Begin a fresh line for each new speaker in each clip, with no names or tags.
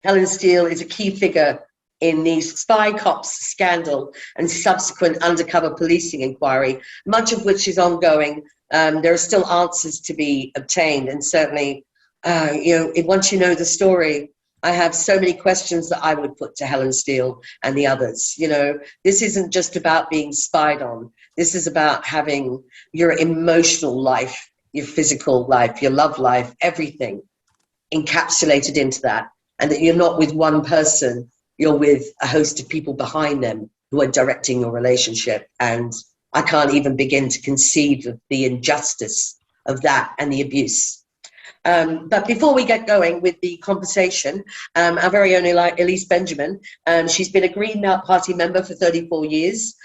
Helen Steel is a key figure in the Spycops Scandal and subsequent undercover policing inquiry, much of which is ongoing. There are still answers to be obtained, and certainly, once you know the story, I have so many questions that I would put to Helen Steel and the others. This isn't just about being spied on. This is about having your emotional life, your physical life, your love life, everything encapsulated into that. And that you're not with one person, you're with a host of people behind them who are directing your relationship. And I can't even begin to conceive of the injustice of that and the abuse. But before we get going with the conversation, our very own Elise Benjamin, she's been a Green Party member for 34 years.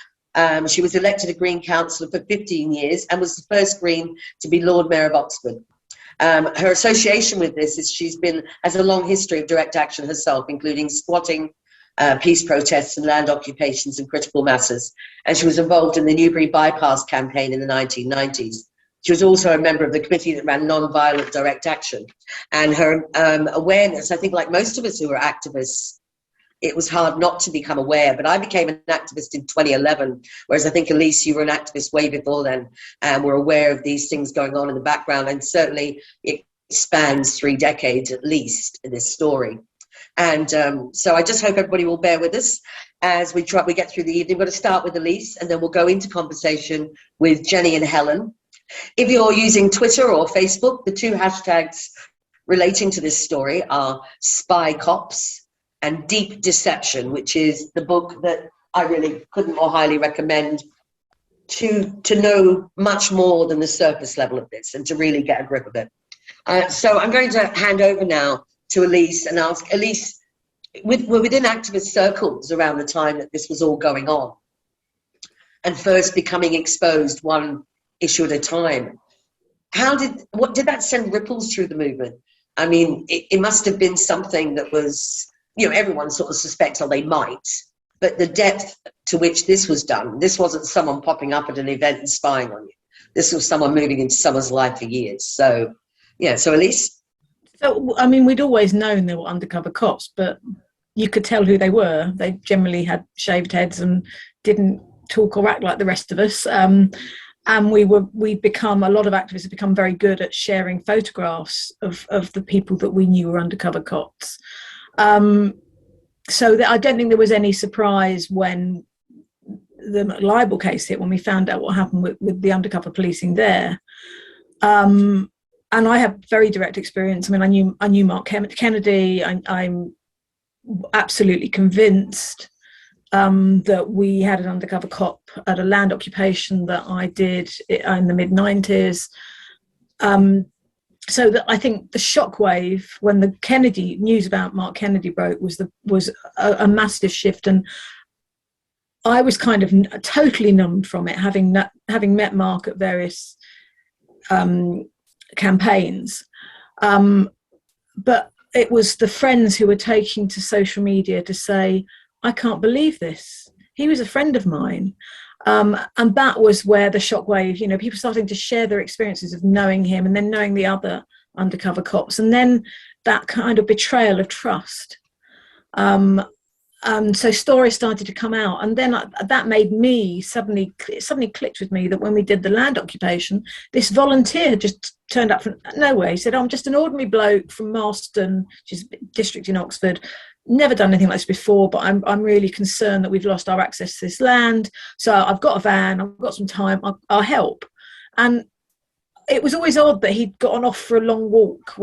She was elected a Green councillor for 15 years and was the first Green to be Lord Mayor of Oxford. Her association with this is has a long history of direct action herself, including squatting, peace protests and land occupations in critical masses. And she was involved in the Newbury Bypass campaign in the 1990s. She was also a member of the committee that ran non-violent direct action. And her awareness, I think like most of us who are activists, it was hard not to become aware, but I became an activist in 2011, whereas I think, Elise, you were an activist way before then, and were aware of these things going on in the background, and certainly it spans 3 decades at least in this story. And so I just hope everybody will bear with us as we get through the evening. We're going to start with Elise, and then we'll go into conversation with Jenny and Helen. If you're using Twitter or Facebook, the 2 hashtags relating to this story are Spycops and Deep Deception, which is the book that I really couldn't more highly recommend to know much more than the surface level of this and to really get a grip of it. So I'm going to hand over now to Elise and ask, Elise, we're within activist circles around the time that this was all going on and first becoming exposed one issue at a time. What did that send ripples through the movement? I mean, it must have been something that was, everyone sort of suspects, or they might, but the depth to which this was done, this wasn't someone popping up at an event and spying on you. This was someone moving into someone's life for years. So, so Elise?
So, I mean, we'd always known they were undercover cops, but you could tell who they were. They generally had shaved heads and didn't talk or act like the rest of us. And a lot of activists have become very good at sharing photographs of the people that we knew were undercover cops. So I don't think there was any surprise when the libel case hit, when we found out what happened with the undercover policing there. And I have very direct experience. I mean, I knew Mark Kennedy. I'm absolutely convinced that we had an undercover cop at a land occupation that I did in the mid-90s. So that I think the shockwave when the news about Mark Kennedy broke was a massive shift, and I was kind of totally numbed from it, having met Mark at various campaigns. But it was the friends who were taking to social media to say, I can't believe this. He was a friend of mine. And that was where the shockwave, people starting to share their experiences of knowing him and then knowing the other undercover cops. And then that kind of betrayal of trust. So stories started to come out. And then that made me suddenly clicked with me that when we did the land occupation, this volunteer just turned up from nowhere. He said, I'm just an ordinary bloke from Marston, which is a district in Oxford. Never done anything like this before, but I'm really concerned that we've lost our access to this land. So I've got a van, I've got some time, I'll help. And it was always odd that he'd gotten off for a long walk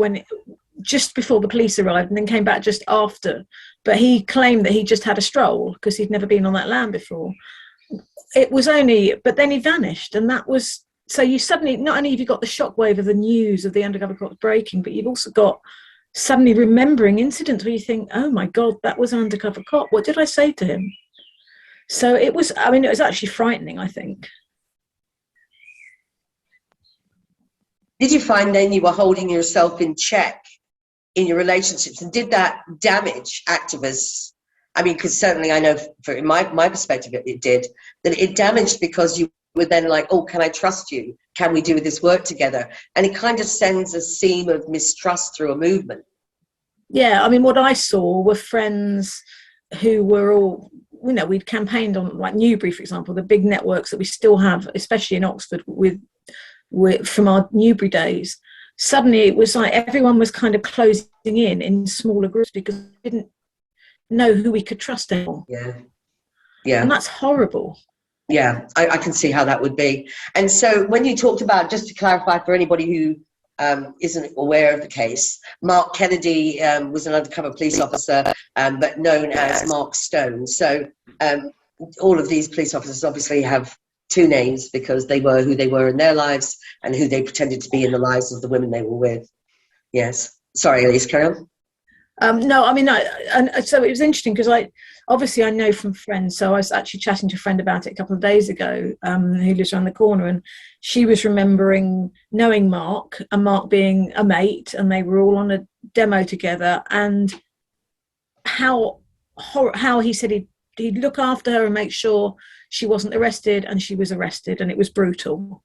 just before the police arrived and then came back just after. But he claimed that he just had a stroll because he'd never been on that land before. But then he vanished. And that was, so you suddenly, not only have you got the shockwave of the news of the undercover cops breaking, but you've also got suddenly remembering incidents where you think, oh my God, that was an undercover cop. What did I say to him? So it was actually frightening, I think.
Did you find then you were holding yourself in check in your relationships, and did that damage activists? I mean, because certainly I know in my perspective it did, that it damaged because you were then like, oh, can I trust you? Can we do this work together? And it kind of sends a seam of mistrust through a movement.
Yeah, I mean, what I saw were friends who were all, we'd campaigned on, like Newbury, for example, the big networks that we still have, especially in Oxford, with from our Newbury days. Suddenly, it was like everyone was kind of closing in smaller groups because we didn't know who we could trust anymore.
Yeah,
And
yeah,
that's horrible.
yeah. I can see how that would be. And so when you talked about, just to clarify for anybody who isn't aware of the case, Mark Kennedy was an undercover police officer, but known as Mark Stone. So all of these police officers obviously have two names because they were who they were in their lives and who they pretended to be in the lives of the women they were with. Yes. Sorry, Elise, carry on.
No, I mean, so it was interesting because I know from friends. So I was actually chatting to a friend about it a couple of days ago, who lives around the corner, and she was remembering knowing Mark and Mark being a mate, and they were all on a demo together, and how he said he'd look after her and make sure she wasn't arrested, and she was arrested, and it was brutal.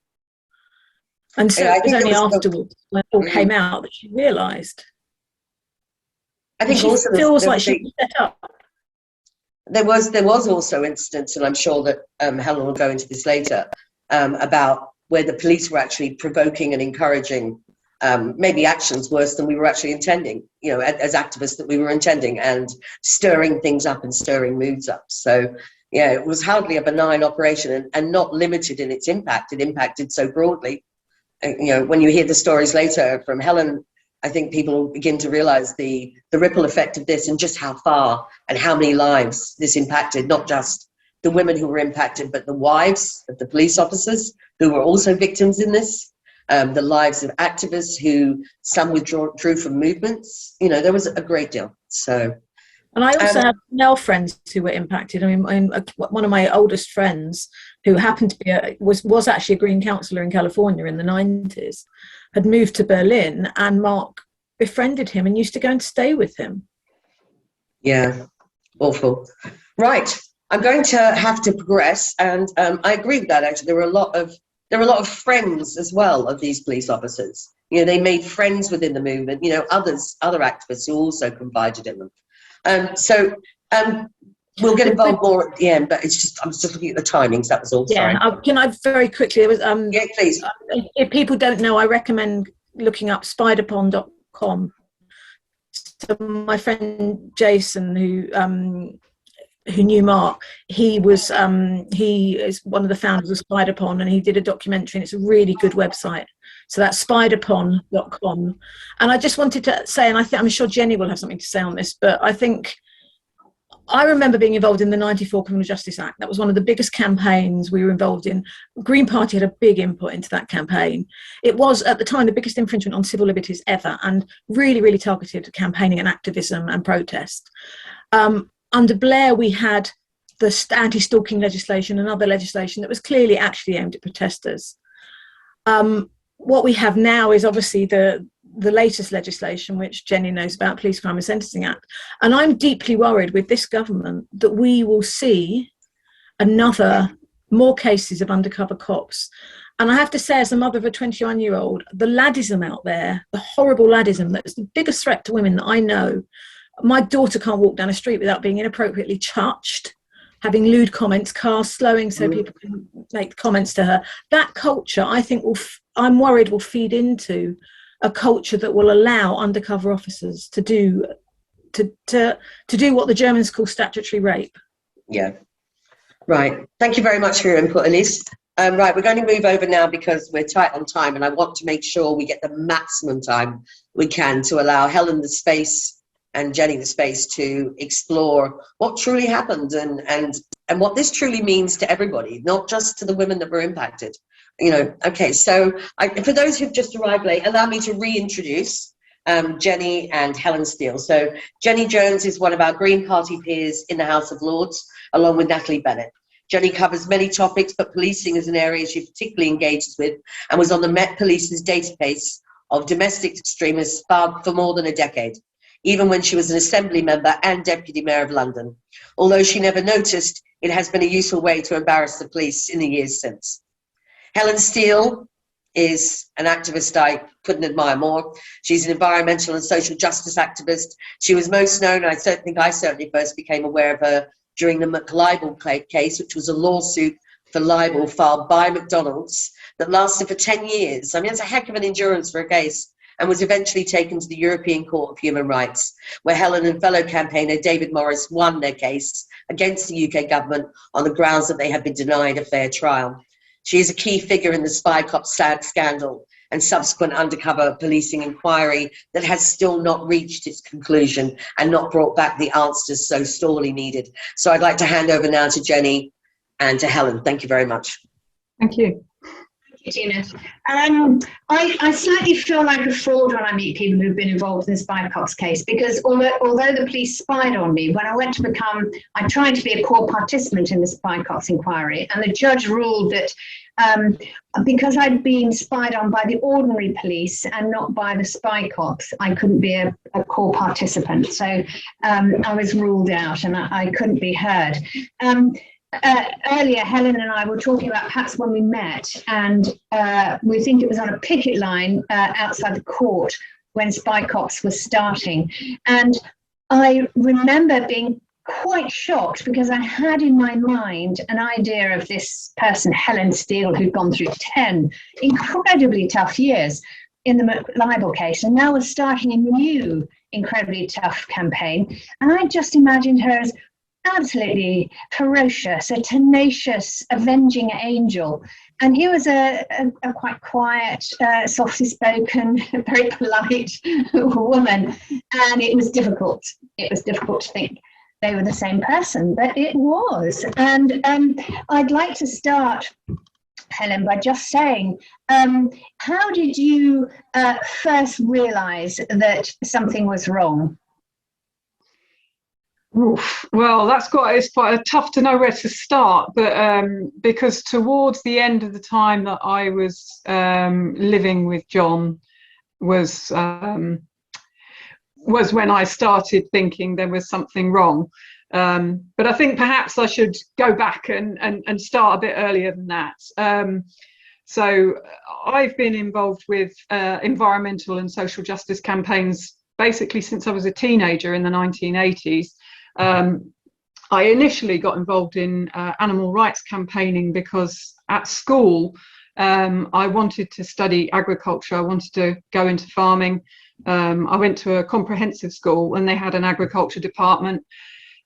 And so
Yeah,
it was only afterwards when it all came out that she realised.
I think
she
also
feels like she was set up.
There was also incidents, and I'm sure that Helen will go into this later, about where the police were actually provoking and encouraging maybe actions worse than we were actually intending, as activists that we were intending, and stirring things up and stirring moods up. So, yeah, it was hardly a benign operation and not limited in its impact. It impacted so broadly. When you hear the stories later from Helen, I think people will begin to realize the ripple effect of this and just how far and how many lives this impacted, not just the women who were impacted, but the wives of the police officers who were also victims in this, the lives of activists who some withdrew from movements. There was a great deal. So,
and I also have male friends who were impacted. I mean, one of my oldest friends, who happened to be was actually a Green councillor in California in the 90s, had moved to Berlin, and Mark befriended him and used to go and stay with him.
Yeah, awful. Right, I'm going to have to progress, and I agree with that. Actually, there were a lot of friends as well of these police officers. They made friends within the movement. Other activists who also confided in them. We'll get involved more at the end, but I was just looking at the timings. That was all.
Yeah,
sorry.
Can I very quickly? It was
yeah, please.
If people don't know, I recommend looking up spiderpond.com. So my friend Jason, who knew Mark, he is one of the founders of Spiderpond, and he did a documentary, and it's a really good website. So that's spiderpond.com. And I just wanted to say, and I'm sure Jenny will have something to say on this, but I remember being involved in the 94 Criminal Justice Act. That was one of the biggest campaigns we were involved in. Green Party had a big input into that campaign. It was, at the time, the biggest infringement on civil liberties ever, and really, really targeted campaigning and activism and protest. Under Blair, we had the anti-stalking legislation and other legislation that was clearly actually aimed at protesters. What we have now is obviously the latest legislation, which Jenny knows about, Police Crime and Sentencing Act. And I'm deeply worried with this government that we will see more cases of undercover cops. And I have to say, as a mother of a 21-year-old, the laddism out there, the horrible laddism, that's the biggest threat to women that I know. My daughter can't walk down a street without being inappropriately touched, having lewd comments, cars slowing so people can make comments to her. That culture, I think, I'm worried will feed into a culture that will allow undercover officers to do what the Germans call statutory rape.
Yeah. Right. Thank you very much for your input, Elise. Right, we're going to move over now because we're tight on time, and I want to make sure we get the maximum time we can to allow Helen the space and Jenny the space to explore what truly happened and what this truly means to everybody, not just to the women that were impacted. Okay, so for those who've just arrived late, allow me to reintroduce Jenny and Helen Steel. So Jenny Jones is one of our Green Party peers in the House of Lords, along with Natalie Bennett. Jenny covers many topics, but policing is an area she particularly engages with and was on the Met Police's database of domestic extremists for more than a decade, even when she was an Assembly member and Deputy Mayor of London. Although she never noticed, it has been a useful way to embarrass the police in the years since. Helen Steel is an activist I couldn't admire more. She's an environmental and social justice activist. She was most known, I certainly first became aware of her during the McLibel case, which was a lawsuit for libel filed by McDonald's that lasted for 10 years. I mean, it's a heck of an endurance for a case, and was eventually taken to the European Court of Human Rights, where Helen and fellow campaigner David Morris won their case against the UK government on the grounds that they had been denied a fair trial. She is a key figure in the Spycops scandal and subsequent undercover policing inquiry that has still not reached its conclusion and not brought back the answers so sorely needed. So I'd like to hand over now to Jenny and to Helen. Thank you very much.
Thank you.
Thank you, Tina. I slightly feel like a fraud when I meet people who've been involved in the Spycops case, because although the police spied on me, when I tried to be a core participant in the Spycops inquiry, and the judge ruled that because I'd been spied on by the ordinary police and not by the Spycops, I couldn't be a core participant. So I was ruled out and I couldn't be heard. Earlier, Helen and I were talking about perhaps when we met, and we think it was on a picket line outside the court when Spycops was starting. And I remember being quite shocked because I had in my mind an idea of this person, Helen Steel, who'd gone through 10 incredibly tough years in the libel case, and now was starting a new incredibly tough campaign. And I just imagined her as absolutely ferocious, a tenacious, avenging angel. And he was a quite quiet, softly spoken, very polite woman. And it was difficult. It was difficult to think they were the same person, but it was. And I'd like to start, Helen, by just saying, how did you first realise that something was wrong?
Oof. Well, it's quite tough to know where to start, but because towards the end of the time that I was living with John was when I started thinking there was something wrong. But I think perhaps I should go back and start a bit earlier than that. So I've been involved with environmental and social justice campaigns basically since I was a teenager in the 1980s. I initially got involved in animal rights campaigning because at school I wanted to study agriculture. I wanted to go into farming. I went to a comprehensive school and they had an agriculture department,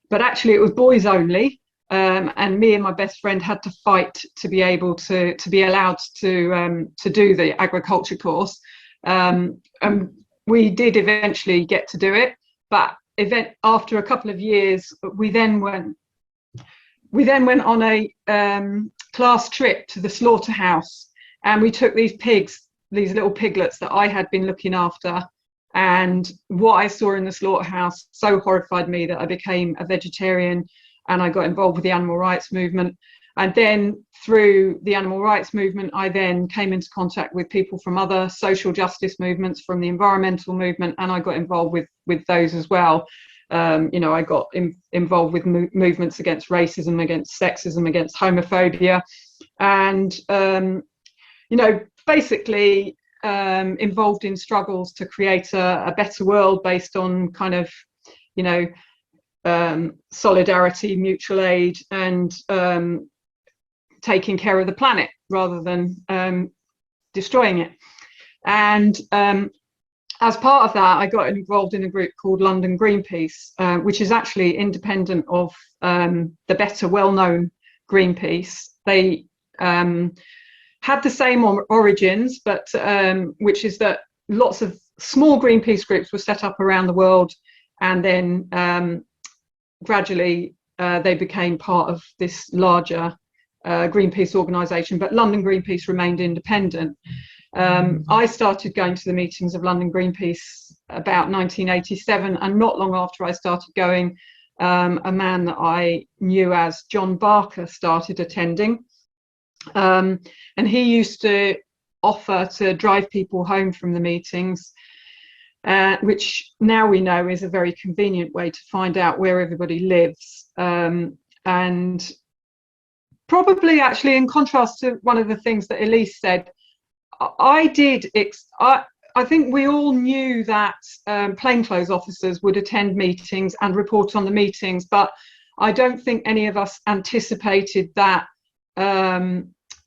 but actually it was boys only. And me and my best friend had to fight to be able to be allowed to do the agriculture course. And we did eventually get to do it, but after a couple of years, we then went on a class trip to the slaughterhouse, and we took these little piglets that I had been looking after, and what I saw in the slaughterhouse so horrified me that I became a vegetarian, and I got involved with the animal rights movement. And then through the animal rights movement, I then came into contact with people from other social justice movements, from the environmental movement, and I got involved with those as well. I got involved with movements against racism, against sexism, against homophobia, and basically involved in struggles to create a better world based on kind of solidarity, mutual aid, and taking care of the planet rather than destroying it. And as part of that, I got involved in a group called London Greenpeace, which is actually independent of the better well-known Greenpeace. They had the same origins, but which is that lots of small Greenpeace groups were set up around the world, and then gradually they became part of this larger Greenpeace organisation, but London Greenpeace remained independent. I started going to the meetings of London Greenpeace about 1987, and not long after I started going, a man that I knew as John Barker started attending, and he used to offer to drive people home from the meetings, which now we know is a very convenient way to find out where everybody lives. And probably actually in contrast to one of the things that Elise said, I did. I think we all knew that plainclothes officers would attend meetings and report on the meetings, but I don't think any of us anticipated that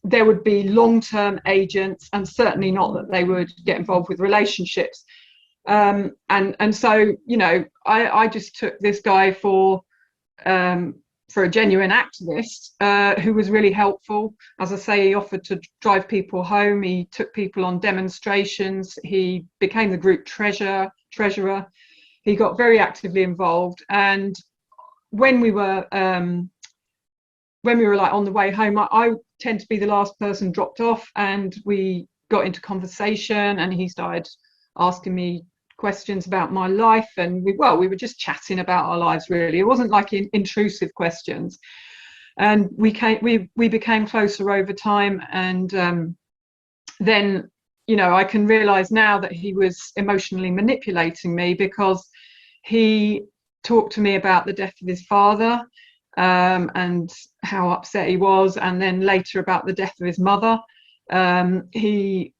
there would be long-term agents, and certainly not that they would get involved with relationships. And so, you know, I just took this guy for a genuine activist who was really helpful. As I say, he offered to drive people home. He took people on demonstrations. He became the group treasurer. He got very actively involved. And when we were like on the way home, I tend to be the last person dropped off, and we got into conversation, and he started asking me questions about my life, and we were just chatting about our lives, really. It wasn't like intrusive questions, and we became closer over time. And then, you know, I can realize now that he was emotionally manipulating me, because he talked to me about the death of his father, and how upset he was, and then later about the death of his mother. He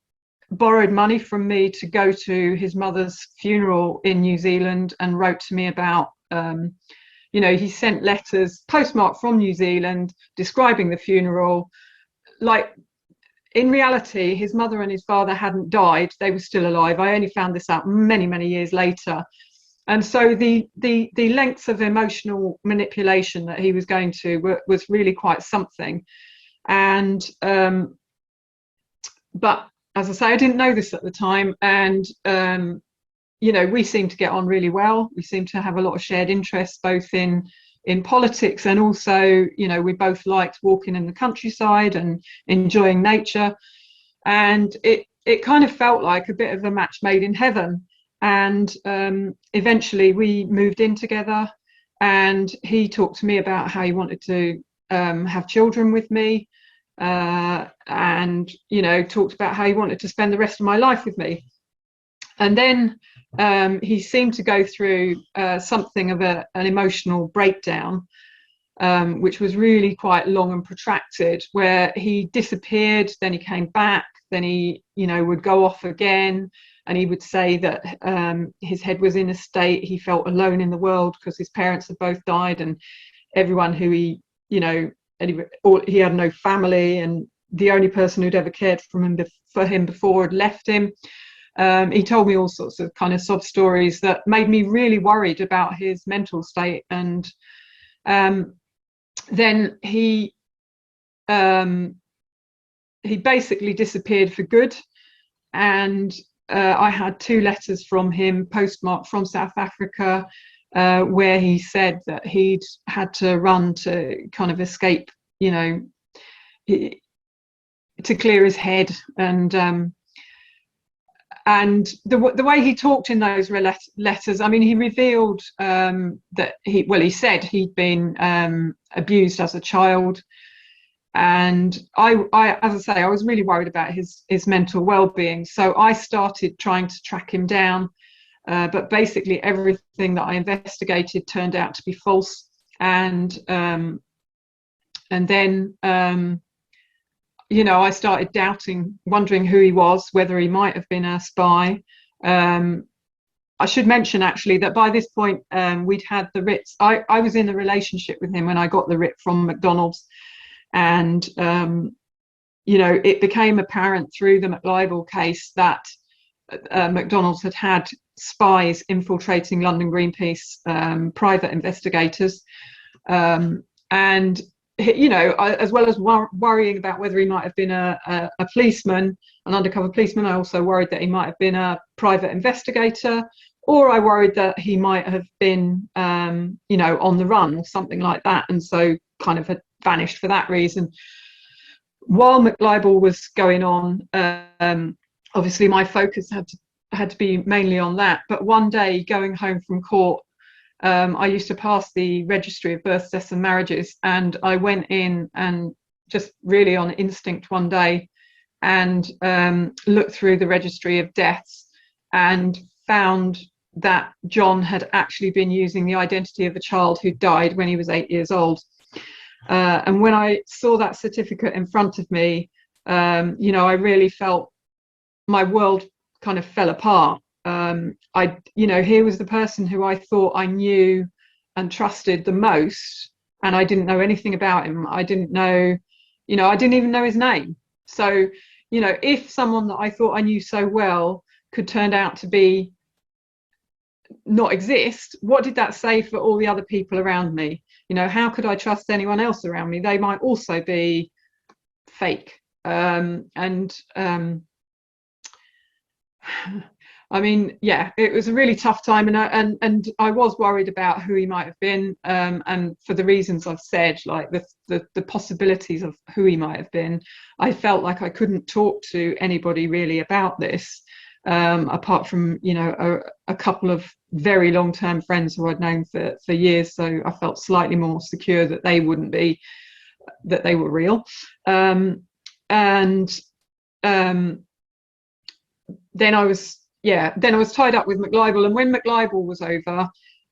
borrowed money from me to go to his mother's funeral in New Zealand, and wrote to me about, you know, he sent letters postmarked from New Zealand describing the funeral. Like, in reality, his mother and his father hadn't died, they were still alive. I only found this out many years later. And so the lengths of emotional manipulation that he was going to was really quite something. And but as I say, I didn't know this at the time, and you know, we seemed to get on really well. We seemed to have a lot of shared interests, both in politics, and also, you know, we both liked walking in the countryside and enjoying nature. And it kind of felt like a bit of a match made in heaven. And eventually we moved in together, and he talked to me about how he wanted to have children with me, and, you know, talked about how he wanted to spend the rest of my life with me. And then he seemed to go through something of an emotional breakdown, which was really quite long and protracted, where he disappeared, then he came back, then he, you know, would go off again. And he would say that his head was in a state, he felt alone in the world because his parents had both died, and everyone who he, you know, he had no family, and the only person who'd ever cared for him before had left him. He told me all sorts of kind of sob stories that made me really worried about his mental state. And then he basically disappeared for good. And I had 2 letters from him postmarked from South Africa, where he said that he'd had to run to kind of escape, you know, to clear his head. And the way he talked in those letters, I mean, he revealed that he said he'd been abused as a child. And I, as I say, I was really worried about his mental well-being. So I started trying to track him down. But basically everything that I investigated turned out to be false. And then, you know, I started wondering who he was, whether he might have been a spy. I should mention, actually, that by this point, we'd had the writs. I was in a relationship with him when I got the writ from McDonald's. And, you know, it became apparent through the McLibel case that McDonald's had spies infiltrating London Greenpeace, private investigators. And, you know, as well as worrying about whether he might have been a policeman, an undercover policeman, I also worried that he might have been a private investigator, or I worried that he might have been, you know, on the run or something like that. And so kind of had vanished for that reason. While McLibel was going on, obviously my focus had to be mainly on that. But one day, going home from court, I used to pass the registry of births, deaths and marriages, and I went in and just really on instinct one day and looked through the registry of deaths and found that John had actually been using the identity of a child who died when he was 8 years old. And when I saw that certificate in front of me, you know, I really felt my world kind of fell apart. Here was the person who I thought I knew and trusted the most, and I didn't know anything about him. I didn't even know his name. So, if someone that I thought I knew so well could turn out to be not exist, what did that say for all the other people around me? How could I trust anyone else around me? They might also be fake. It was a really tough time, and I was worried about who he might have been, and for the reasons I've said, like the possibilities of who he might have been. I felt like I couldn't talk to anybody really about this, apart from a couple of very long-term friends who I'd known for years. So I felt slightly more secure that they wouldn't be, that they were real. Then I was tied up with McLibel, and when McLibel was over,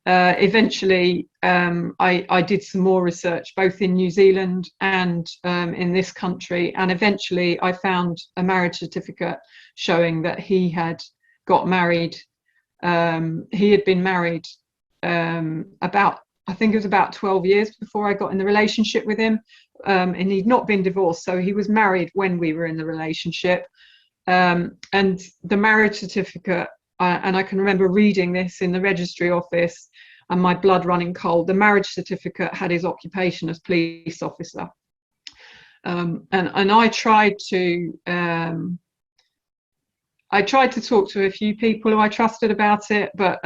eventually I did some more research, both in New Zealand and in this country, and eventually I found a marriage certificate showing that he had got married. He had been married I think it was about 12 years before I got in the relationship with him, and he'd not been divorced, so he was married when we were in the relationship. And the marriage certificate, and I can remember reading this in the registry office and my blood running cold. The marriage certificate had his occupation as police officer, and I tried to talk to a few people who I trusted about it, but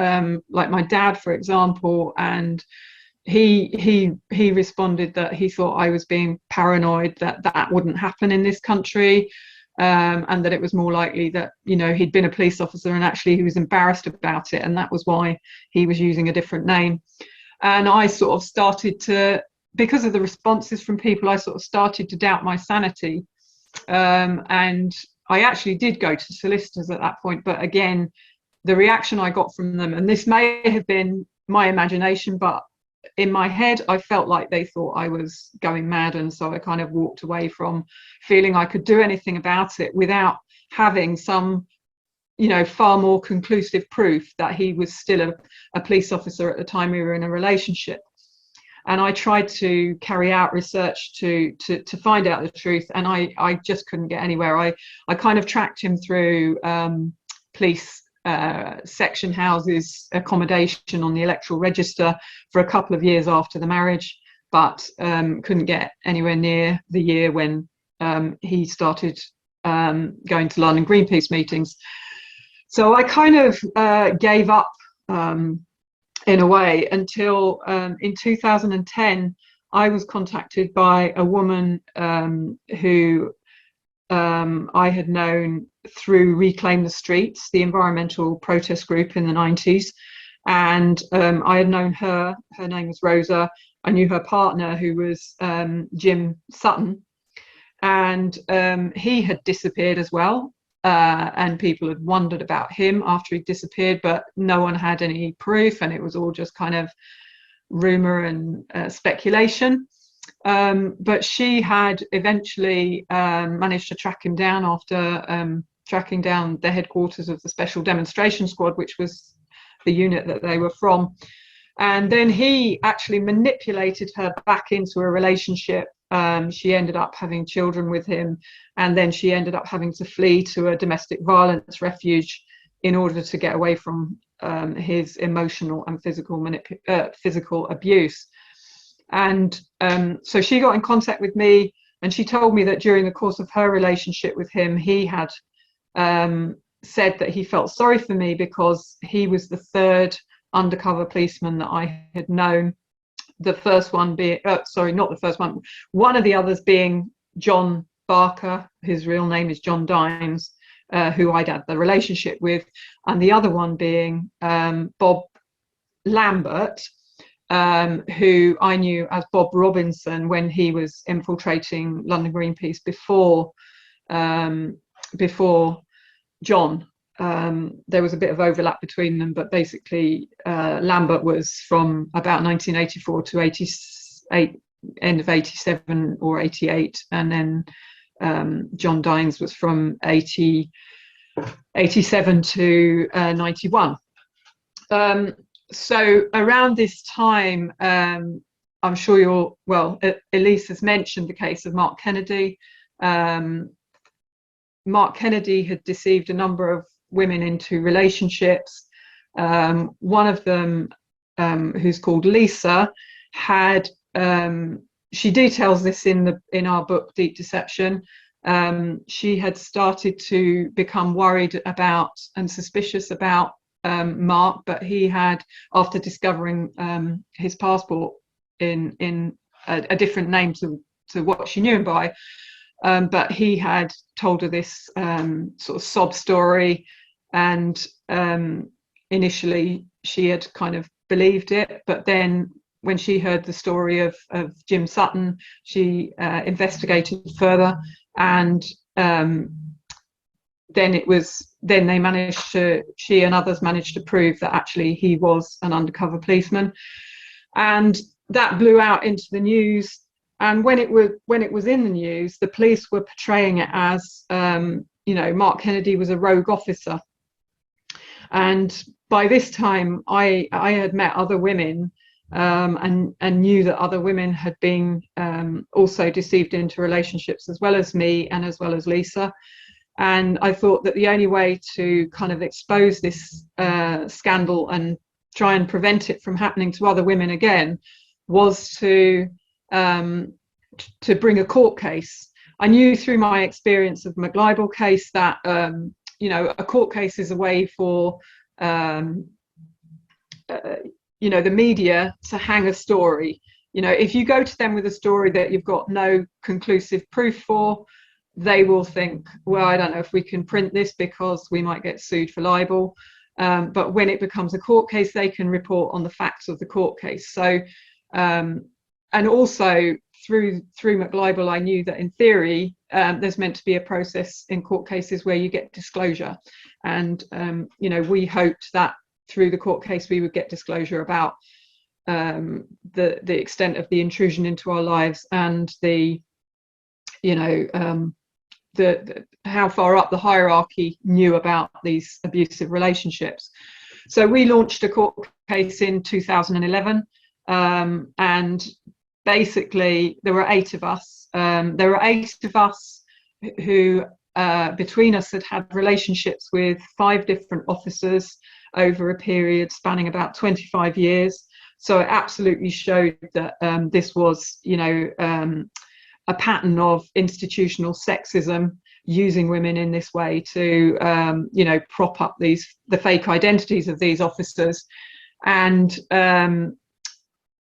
like my dad, for example, and he responded that he thought I was being paranoid, that wouldn't happen in this country. And that it was more likely that he'd been a police officer and actually he was embarrassed about it, and that was why he was using a different name. And I sort of started to, because of the responses from people, I sort of started to doubt my sanity, and I actually did go to solicitors at that point. But again, the reaction I got from them, and this may have been my imagination, but in my head I felt like they thought I was going mad, and so I kind of walked away from feeling I could do anything about it without having some far more conclusive proof that he was still a police officer at the time we were in a relationship. And I tried to carry out research to find out the truth, and I just couldn't get anywhere. I kind of tracked him through police section houses accommodation on the electoral register for a couple of years after the marriage, but couldn't get anywhere near the year when he started going to London Greenpeace meetings. So I kind of gave up in a way until in 2010 I was contacted by a woman who I had known through Reclaim the Streets, the environmental protest group in the 90s. And I had known her name was Rosa. I knew her partner, who was Jim Sutton, and he had disappeared as well. And people had wondered about him after he disappeared, but no one had any proof, and it was all just kind of rumor and speculation. But she had eventually managed to track him down after tracking down the headquarters of the Special Demonstration Squad, which was the unit that they were from. And then he actually manipulated her back into a relationship. She ended up having children with him, and then she ended up having to flee to a domestic violence refuge in order to get away from his emotional and physical abuse. And so she got in contact with me, and she told me that during the course of her relationship with him, he had said that he felt sorry for me because he was the third undercover policeman that I had known. The first one being, not the first one, one of the others being John Barker, his real name is John Dines, who I'd had the relationship with, and the other one being Bob Lambert, who I knew as Bob Robinson when he was infiltrating London Greenpeace before John. There was a bit of overlap between them, but basically Lambert was from about 1984 to 88, end of 87 or 88, and then John Dines was from 89 87 to 91. So around this time, I'm sure Elise has mentioned the case of Mark Kennedy. Mark Kennedy had deceived a number of women into relationships. One of them, who's called Lisa, had, she details this in our book Deep Deception. She had started to become worried about and suspicious about Mark, but he had, after discovering his passport in a different name to what she knew him by, but he had told her this sort of sob story, and initially she had kind of believed it, but then when she heard the story of Jim Sutton, she investigated further, and then she and others managed to prove that actually he was an undercover policeman, and that blew out into the news. And when it was in the news, the police were portraying it as Mark Kennedy was a rogue officer. And by this time, I had met other women and knew that other women had been also deceived into relationships, as well as me and as well as Lisa. And I thought that the only way to kind of expose this scandal and try and prevent it from happening to other women again was to bring a court case. I knew through my experience of the McLibel case that a court case is a way for the media to hang a story. If you go to them with a story that you've got no conclusive proof for, they will think, well, I don't know if we can print this because we might get sued for libel. But when it becomes a court case, they can report on the facts of the court case. So, and also through McLibel, I knew that in theory, there's meant to be a process in court cases where you get disclosure. And, we hoped that through the court case, we would get disclosure about the extent of the intrusion into our lives and the how far up the hierarchy knew about these abusive relationships. So we launched a court case in 2011, and basically there were 8 of us. There were 8 of us who between us had relationships with 5 different officers over a period spanning about 25 years. So it absolutely showed that this was, a pattern of institutional sexism, using women in this way to, prop up the fake identities of these officers. And,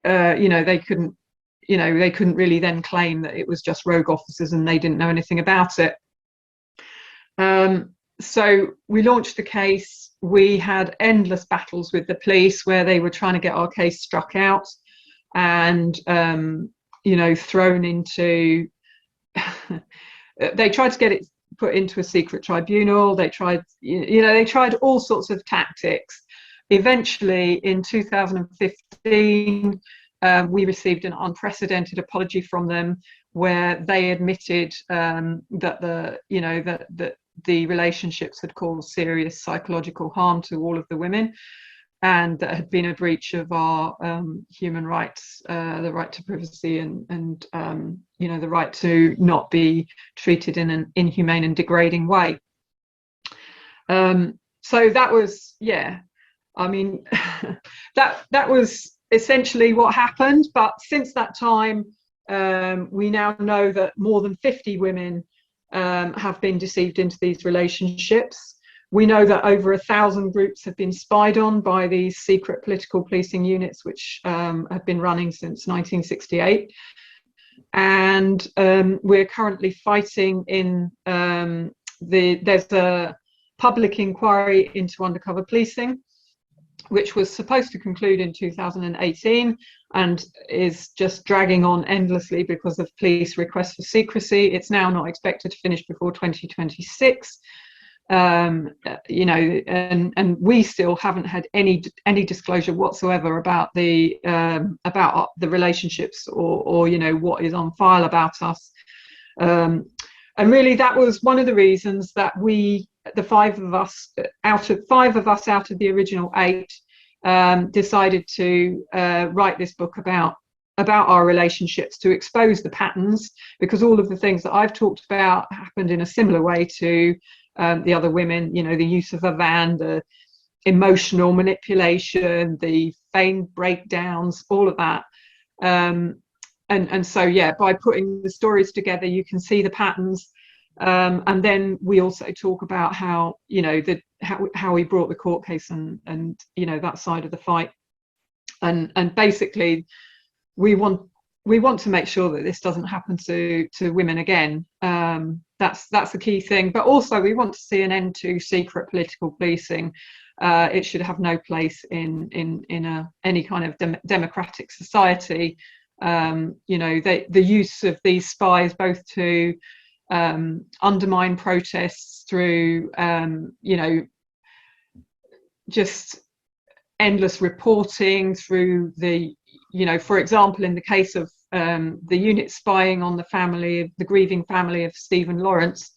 they couldn't really then claim that it was just rogue officers and they didn't know anything about it. So we launched the case. We had endless battles with the police where they were trying to get our case struck out and, thrown into, they tried to get it put into a secret tribunal. They tried, they tried all sorts of tactics. Eventually in 2015, we received an unprecedented apology from them where they admitted that the relationships had caused serious psychological harm to all of the women, and that had been a breach of our human rights, the right to privacy and the right to not be treated in an inhumane and degrading way. So that was, that was essentially what happened. But since that time, we now know that more than 50 women have been deceived into these relationships. We know that over 1,000 groups have been spied on by these secret political policing units, which have been running since 1968. And we're currently fighting in there's a public inquiry into undercover policing, which was supposed to conclude in 2018 and is just dragging on endlessly because of police requests for secrecy. It's now not expected to finish before 2026. And we still haven't had any disclosure whatsoever about the relationships or what is on file about us. And really, that was one of the reasons that we, the five of us out of the original 8, decided to write this book about our relationships, to expose the patterns, because all of the things that I've talked about happened in a similar way to the other women. You know, the use of a van, the emotional manipulation, the feigned breakdowns, all of that. And so, yeah, by putting the stories together, you can see the patterns. And then we also talk about how, you know, how we brought the court case and you know, that side of the fight. And basically, we want to make sure that this doesn't happen to women again. That's the key thing. But also, we want to see an end to secret political policing. It should have no place in any kind of democratic society. You know, the use of these spies both to undermine protests through, you know, just endless reporting through the, you know, for example, in the case of the unit spying on the grieving family of Stephen Lawrence,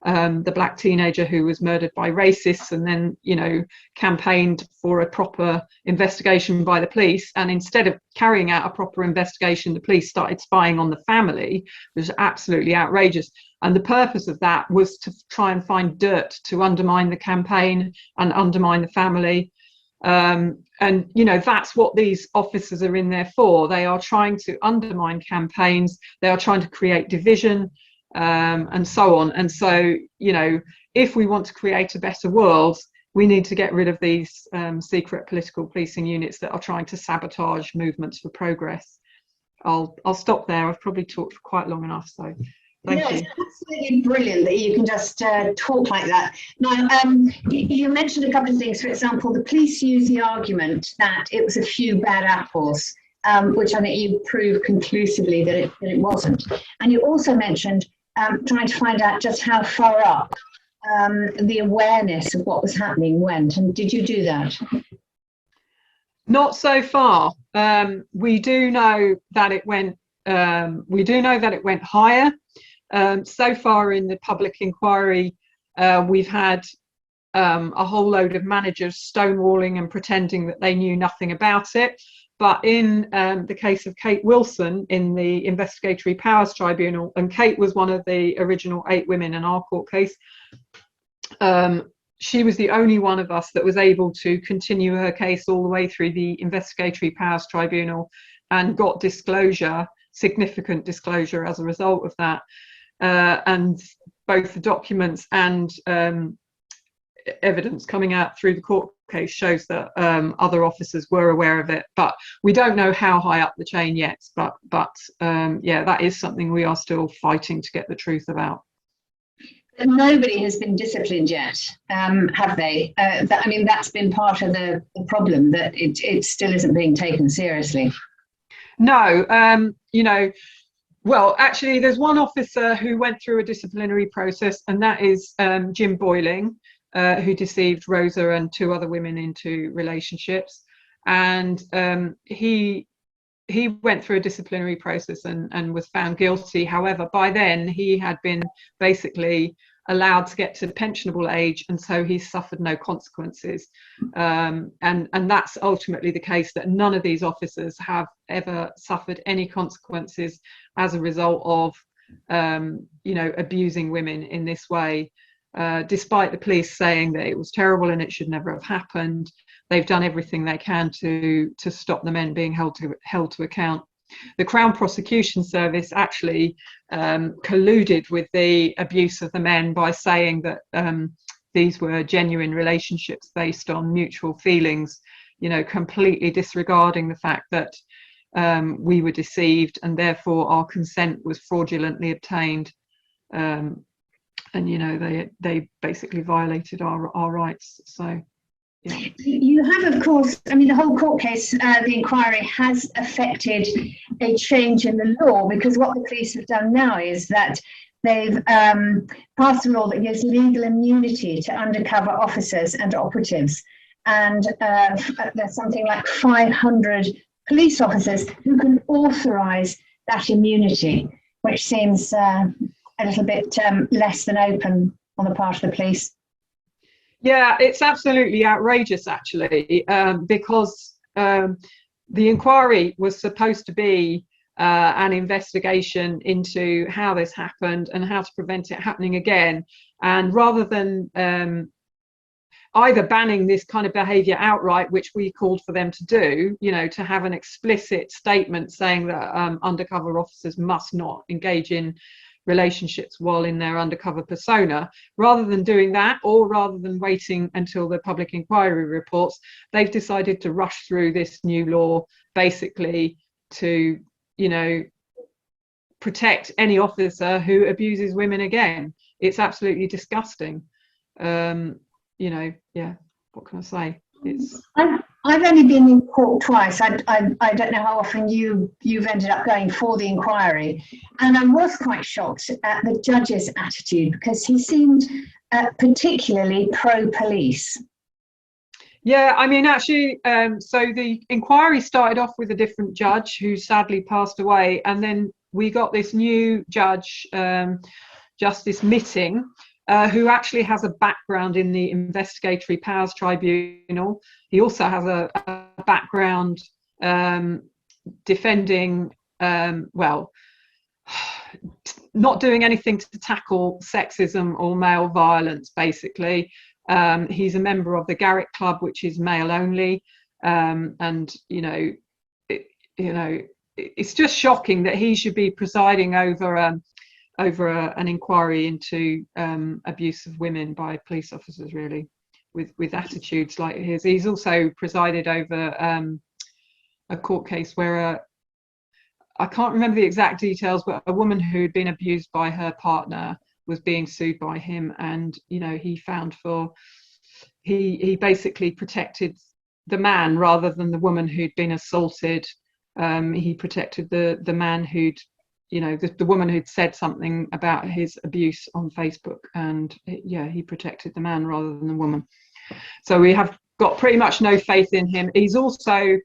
the black teenager who was murdered by racists, and then, you know, campaigned for a proper investigation by the police. And instead of carrying out a proper investigation, the police started spying on the family, which was absolutely outrageous. And the purpose of that was to try and find dirt to undermine the campaign and undermine the family. And, you know, that's what these officers are in there for. They are trying to undermine campaigns. They are trying to create division, and so on. And so, you know, if we want to create a better world, we need to get rid of these secret political policing units that are trying to sabotage movements for progress. I'll stop there. I've probably talked for quite long enough, so thank you.
It's absolutely brilliant that you can just talk like that. Now, you mentioned a couple of things. For example, the police used the argument that it was a few bad apples, which I think you proved conclusively that it wasn't. And you also mentioned trying to find out just how far up the awareness of what was happening went. And did you do that?
Not so far. We do know that it went. Higher. So far in the public inquiry, we've had a whole load of managers stonewalling and pretending that they knew nothing about it. But in the case of Kate Wilson in the Investigatory Powers Tribunal, and Kate was one of the original 8 women in our court case, she was the only one of us that was able to continue her case all the way through the Investigatory Powers Tribunal and got disclosure, significant disclosure as a result of that. And both the documents and evidence coming out through the court case shows that other officers were aware of it, but we don't know how high up the chain yet. But yeah, that is something we are still fighting to get the truth about.
Nobody has been disciplined yet, have they? I mean, that's been part of the problem, that it still isn't being taken seriously.
No, you know, well, actually, there's one officer who went through a disciplinary process, and that is Jim Boyling, who deceived Rosa and 2 other women into relationships. And he went through a disciplinary process and was found guilty. However, by then he had been basically allowed to get to pensionable age, and so he suffered no consequences. And that's ultimately the case, that none of these officers have ever suffered any consequences as a result of you know, abusing women in this way. Despite the police saying that it was terrible and it should never have happened, they've done everything they can to stop the men being held to account. The Crown Prosecution Service actually colluded with the abuse of the men by saying that these were genuine relationships based on mutual feelings, you know, completely disregarding the fact that we were deceived and therefore our consent was fraudulently obtained. And, you know, they basically violated our rights. So, yeah.
You have, of course, I mean, the whole court case, the inquiry has affected a change in the law, because what the police have done now is that they've passed a law that gives legal immunity to undercover officers and operatives. And there's something like 500 police officers who can authorise that immunity, which seems a little bit less than open on the part of the police?
Yeah, it's absolutely outrageous, actually, because the inquiry was supposed to be an investigation into how this happened and how to prevent it happening again. And rather than either banning this kind of behaviour outright, which we called for them to do, you know, to have an explicit statement saying that undercover officers must not engage in relationships while in their undercover persona, rather than doing that, or rather than waiting until the public inquiry reports, they've decided to rush through this new law basically to, you know, protect any officer who abuses women again. It's absolutely disgusting. You know, yeah, what can I say? It's
I've only been in court twice. I don't know how often you've ended up going for the inquiry, and I was quite shocked at the judge's attitude, because he seemed particularly pro-police.
Yeah, I mean, actually, so the inquiry started off with a different judge who sadly passed away, and then we got this new judge, Justice Mitting, who actually has a background in the Investigatory Powers Tribunal. He also has a background defending, well, not doing anything to tackle sexism or male violence, basically. He's a member of the Garrick Club, which is male only, and it's just shocking that he should be presiding over an inquiry into abuse of women by police officers, really, with attitudes like his. He's also presided over a court case where I can't remember the exact details, but a woman who had been abused by her partner was being sued by him, and he basically protected the man rather than the woman who'd been assaulted. He protected the man who'd, the woman who'd said something about his abuse on Facebook, and he protected the man rather than the woman. So we have got pretty much no faith in him. He's also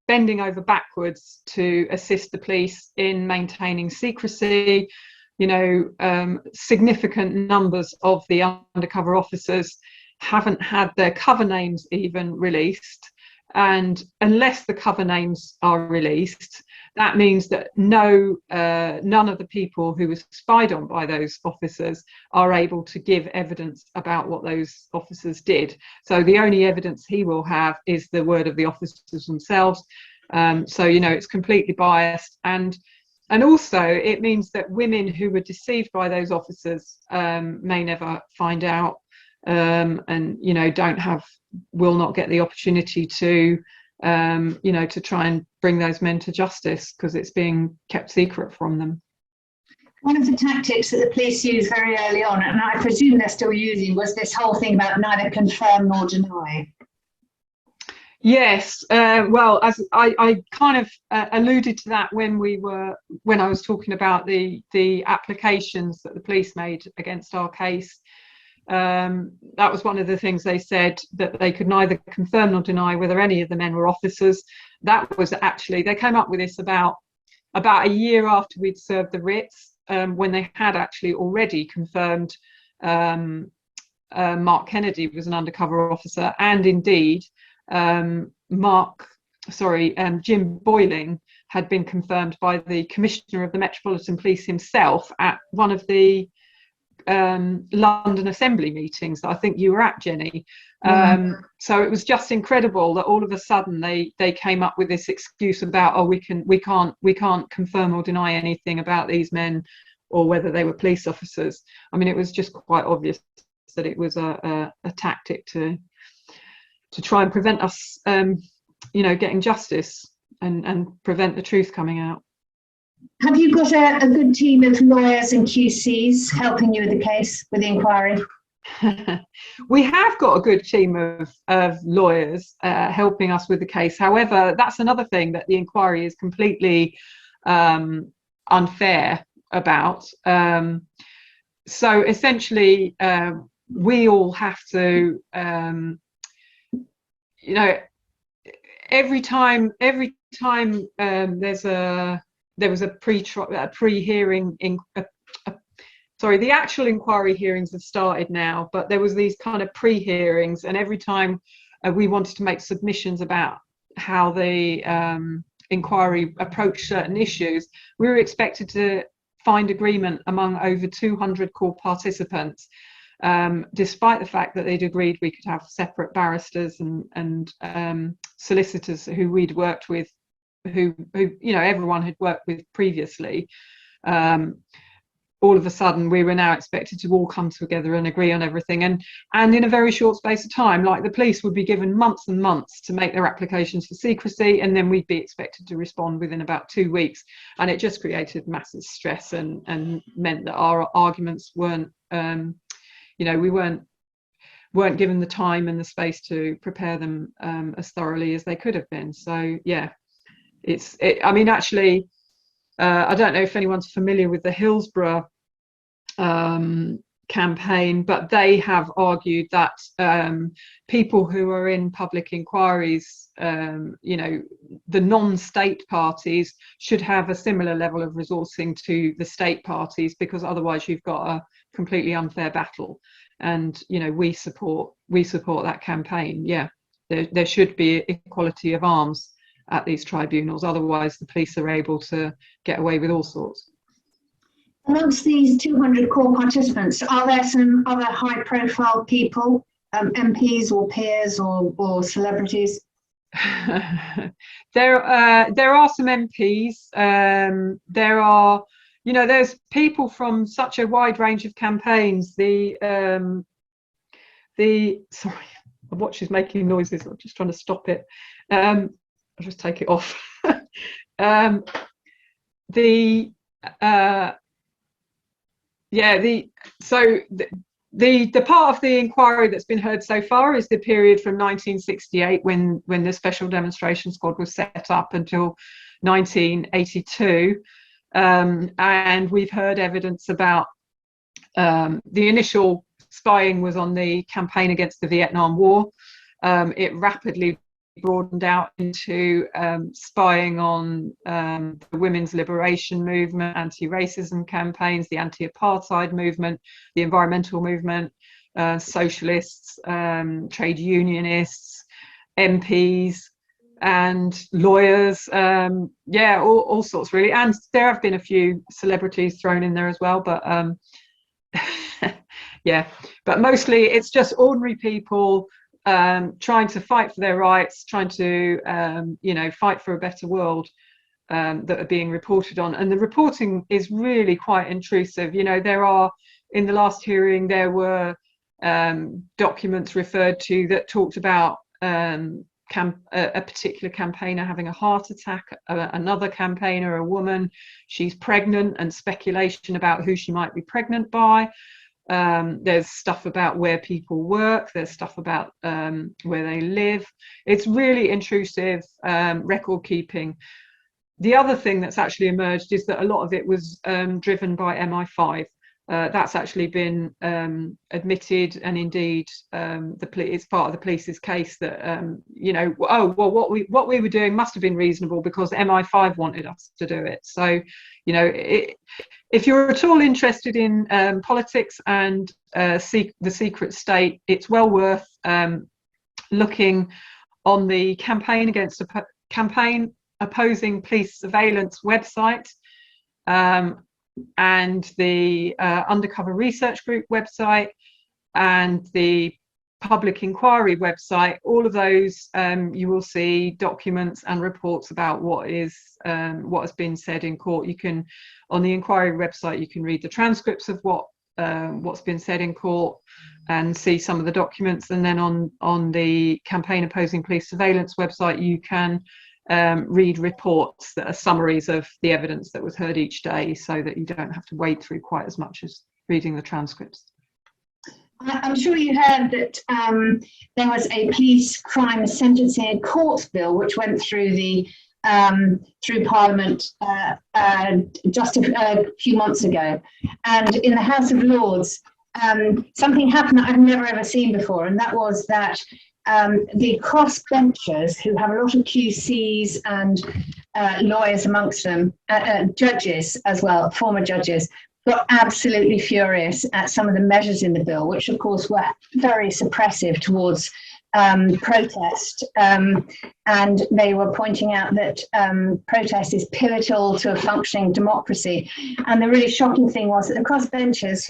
bending over backwards to assist the police in maintaining secrecy. Significant numbers of the undercover officers haven't had their cover names even released, and unless the cover names are released, that means that none of the people who were spied on by those officers are able to give evidence about what those officers did. So the only evidence he will have is the word of the officers themselves. It's completely biased, and also it means that women who were deceived by those officers may never find out, and will not get the opportunity to try and bring those men to justice, because it's being kept secret from them.
One of the tactics that the police used very early on, and I presume they're still using, was this whole thing about neither confirm nor deny.
Yes, well, as I kind of alluded to that when I was talking about the applications that the police made against our case. That was one of the things they said, that they could neither confirm nor deny whether any of the men were officers. That was actually, they came up with this about a year after we'd served the writs, when they had actually already confirmed Mark Kennedy was an undercover officer, and indeed Jim Boyling had been confirmed by the Commissioner of the Metropolitan Police himself at one of the London Assembly meetings that I think you were at, Jenny. So it was just incredible that all of a sudden they came up with this excuse about, we can't confirm or deny anything about these men or whether they were police officers. I mean, it was just quite obvious that it was a tactic to try and prevent us getting justice and prevent the truth coming out.
Have you got a good team of lawyers and QCs helping you with the case, with the inquiry?
We have got a good team of lawyers helping us with the case. However, that's another thing that the inquiry is completely unfair about. So essentially, we all have to, every time there's there was a pre-hearing sorry, the actual inquiry hearings have started now, but there was these kind of pre-hearings, and every time we wanted to make submissions about how the inquiry approached certain issues, we were expected to find agreement among over 200 court participants, despite the fact that they'd agreed we could have separate barristers and solicitors who we'd worked with, who everyone had worked with previously. All of a sudden we were now expected to all come together and agree on everything, and in a very short space of time. Like, the police would be given months and months to make their applications for secrecy, and then we'd be expected to respond within about 2 weeks, and it just created massive stress and meant that our arguments weren't we weren't given the time and the space to prepare them as thoroughly as they could have been. So yeah, actually, I don't know if anyone's familiar with the Hillsborough campaign, but they have argued that people who are in public inquiries, the non-state parties, should have a similar level of resourcing to the state parties, because otherwise you've got a completely unfair battle. And we support that campaign. Yeah, there should be equality of arms at these tribunals, otherwise the police are able to get away with all sorts.
Amongst these 200 core participants, are there some other high profile people, MPs or peers or celebrities?
There are some MPs. There are, there's people from such a wide range of campaigns. Sorry, my watch is making noises. I'm just trying to stop it. I'll just take it off. The part of the inquiry that's been heard so far is the period from 1968, when the Special Demonstration Squad was set up, until 1982, and we've heard evidence about the initial spying was on the campaign against the Vietnam War. It rapidly broadened out into spying on the women's liberation movement, anti-racism campaigns, the anti-apartheid movement, the environmental movement, socialists, trade unionists, MPs, and lawyers. All sorts, really. And there have been a few celebrities thrown in there as well, but but mostly it's just ordinary people trying to fight for their rights, trying to fight for a better world, that are being reported on. And the reporting is really quite intrusive. There are, in the last hearing, there were documents referred to that talked about a particular campaigner having a heart attack, another campaigner, a woman, she's pregnant, and speculation about who she might be pregnant by. There's stuff about where people work, there's stuff about where they live. It's really intrusive record keeping. The other thing that's actually emerged is that a lot of it was driven by MI5. That's actually been admitted, and indeed it's part of the police's case that what we were doing must have been reasonable because MI5 wanted us to do it. So if you're at all interested in politics and the secret state, it's well worth looking on the campaign opposing police surveillance website, and the Undercover Research Group website, and the Public Inquiry website. All of those, you will see documents and reports about what has been said in court. You can, on the inquiry website, you can read the transcripts of what's been said in court and see some of the documents. And then on the Campaign Opposing Police Surveillance website, you can read reports that are summaries of the evidence that was heard each day, so that you don't have to wade through quite as much as reading the transcripts.
I'm sure you heard that there was a police crime sentencing in court bill which went through through Parliament just a few months ago, and in the House of Lords something happened that I've never ever seen before, and that was that the crossbenchers, who have a lot of QCs and lawyers amongst them, judges as well, former judges, got absolutely furious at some of the measures in the bill, which of course were very suppressive towards protest. And they were pointing out that protest is pivotal to a functioning democracy. And the really shocking thing was that the crossbenchers,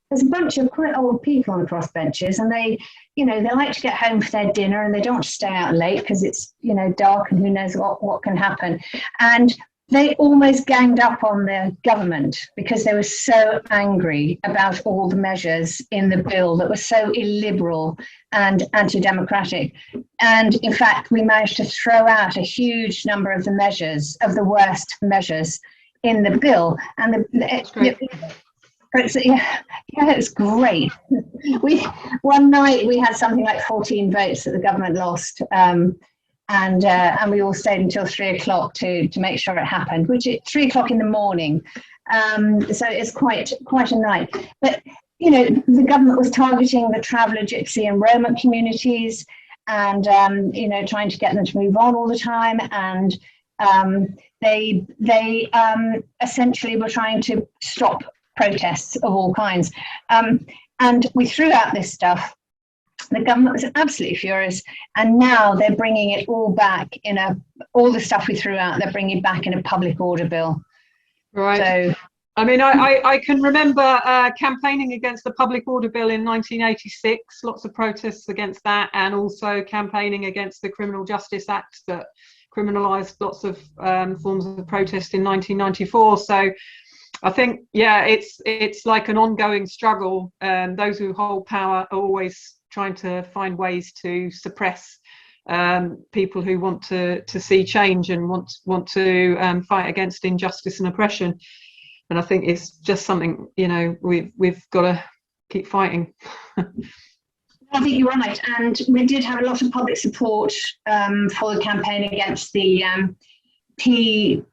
there's a bunch of quite old people on the crossbenches, and they like to get home for their dinner, and they don't want to stay out late because it's, dark and who knows what can happen. And they almost ganged up on the government because they were so angry about all the measures in the bill that were so illiberal and anti-democratic. And in fact, we managed to throw out a huge number of the measures, of the worst measures in the bill. And it's great. One night we had something like 14 votes that the government lost. And we all stayed until 3 o'clock to make sure it happened, which at 3 o'clock in the morning. So it's quite a night. But, the government was targeting the traveller, gypsy and Roma communities and, trying to get them to move on all the time. And they essentially were trying to stop protests of all kinds. And we threw out this stuff. The government was absolutely furious, and now they're bringing it all back all the stuff we threw out, they're bringing back in a public order bill.
Right. So, I mean, I can remember campaigning against the public order bill in 1986, lots of protests against that, and also campaigning against the Criminal Justice Act that criminalised lots of forms of protest in 1994. So I think, it's like an ongoing struggle. Those who hold power are always trying to find ways to suppress people who want to see change and want to fight against injustice and oppression. And I think it's just something, we've got to keep fighting.
I think you're right, and we did have a lot of public support for the campaign against the PCSC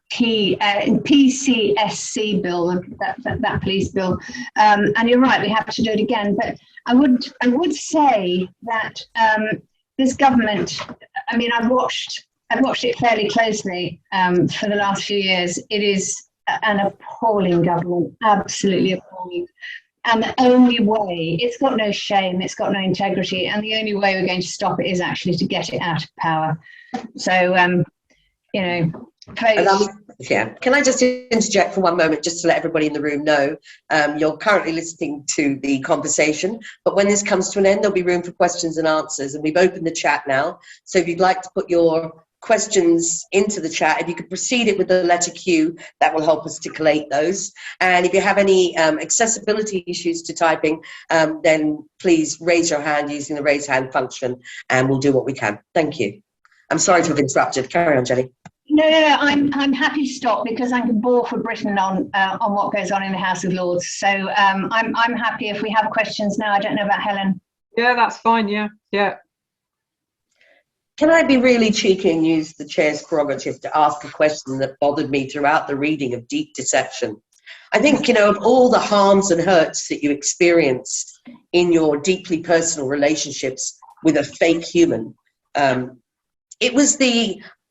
bill, that police bill, and you're right, we have to do it again. But I would say that this government, I mean, I've watched it fairly closely for the last few years. It is an appalling government, absolutely appalling. And the only way, it's got no shame, it's got no integrity, and the only way we're going to stop it is actually to get it out of power. So,
Can I just interject for one moment, just to let everybody in the room know, you're currently listening to the conversation, but when this comes to an end, there'll be room for questions and answers, and we've opened the chat now. So if you'd like to put your questions into the chat, if you could precede it with the letter Q, that will help us to collate those. And if you have any accessibility issues to typing, then please raise your hand using the raise hand function, and we'll do what we can. Thank you. I'm sorry to have interrupted. Carry on, Jenny.
No, I'm happy to stop because I can bore for Britain on what goes on in the House of Lords. So I'm happy if we have questions now. I don't know about Helen.
Yeah, that's fine. Yeah.
Can I be really cheeky and use the chair's prerogative to ask a question that bothered me throughout the reading of Deep Deception? I think, of all the harms and hurts that you experience in your deeply personal relationships with a fake human, it was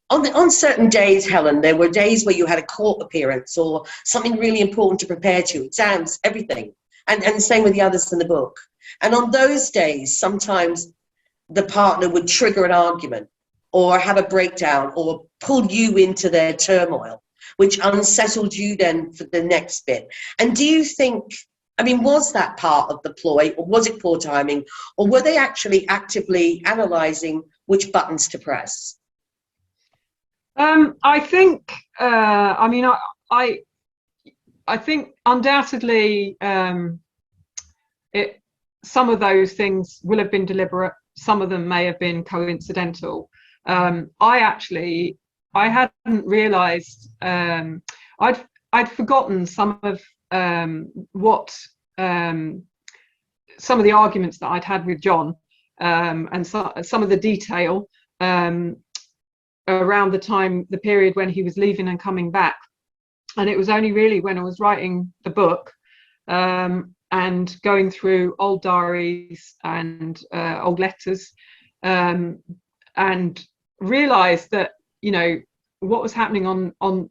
on certain days, Helen, there were days where you had a court appearance or something really important to prepare to, exams, everything, and same with the others in the book. And on those days, sometimes the partner would trigger an argument or have a breakdown or pull you into their turmoil, which unsettled you then for the next bit. And do you think, was that part of the ploy, or was it poor timing, or were they actually actively analysing which buttons to press?
I think, I think undoubtedly some of those things will have been deliberate. Some of them may have been coincidental. I hadn't realised, I'd forgotten some of what some of the arguments that I'd had with John, and some of the detail around the period when he was leaving and coming back. And it was only really when I was writing the book and going through old diaries and old letters, and realised that, what was happening on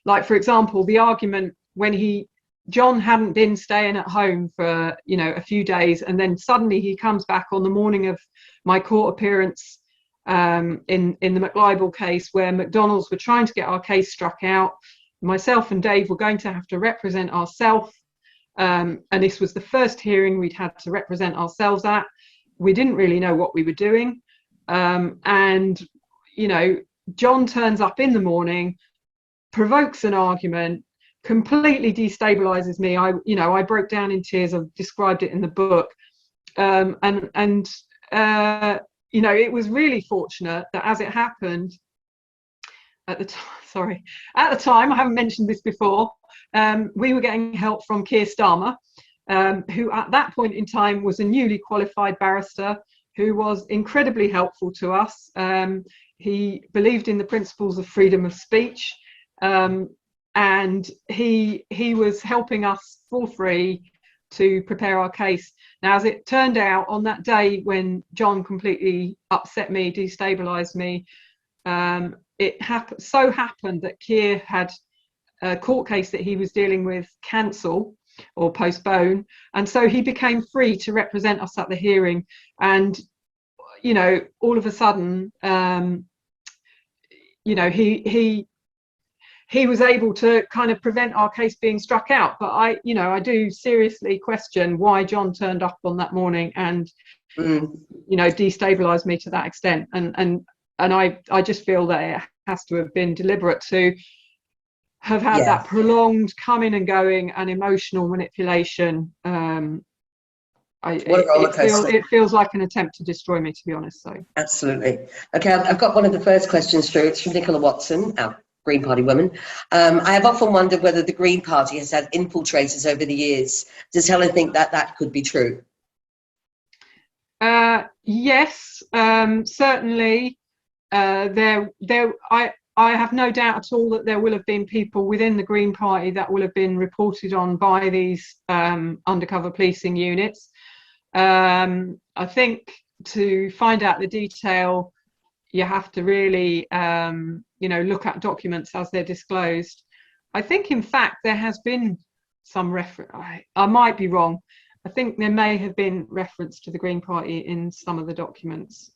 like, for example, the argument when John hadn't been staying at home for a few days, and then suddenly he comes back on the morning of my court appearance in the McLibel case, where McDonald's were trying to get our case struck out. Myself and Dave were going to have to represent ourselves, and this was the first hearing we'd had to represent ourselves at. We didn't really know what we were doing, and John turns up in the morning, provokes an argument, completely destabilizes me. I broke down in tears. I've described it in the book, it was really fortunate that, as it happened, at the time, I haven't mentioned this before, we were getting help from Keir Starmer, who at that point in time was a newly qualified barrister who was incredibly helpful to us. He believed in the principles of freedom of speech, and he was helping us for free to prepare our case. Now, as it turned out, on that day when John completely upset me, destabilised me, it so happened that Keir had a court case that he was dealing with cancel or postpone, and so he became free to represent us at the hearing. And all of a sudden, he was able to kind of prevent our case being struck out. But I do seriously question why John turned up on that morning and destabilised me to that extent. And I just feel that it has to have been deliberate to have had that prolonged coming and going and emotional manipulation. It feels like an attempt to destroy me, to be honest. So
absolutely. Okay, I've got one of the first questions through. It's from Nicola Watson, our Green Party woman. I have often wondered whether the Green Party has had infiltrators over the years. Does Helen think that could be true?
Yes, certainly. I have no doubt at all that there will have been people within the Green Party that will have been reported on by these undercover policing units. I think to find out the detail, you have to really, look at documents as they're disclosed. I think, in fact, there has been some reference. I might be wrong. I think there may have been reference to the Green Party in some of the documents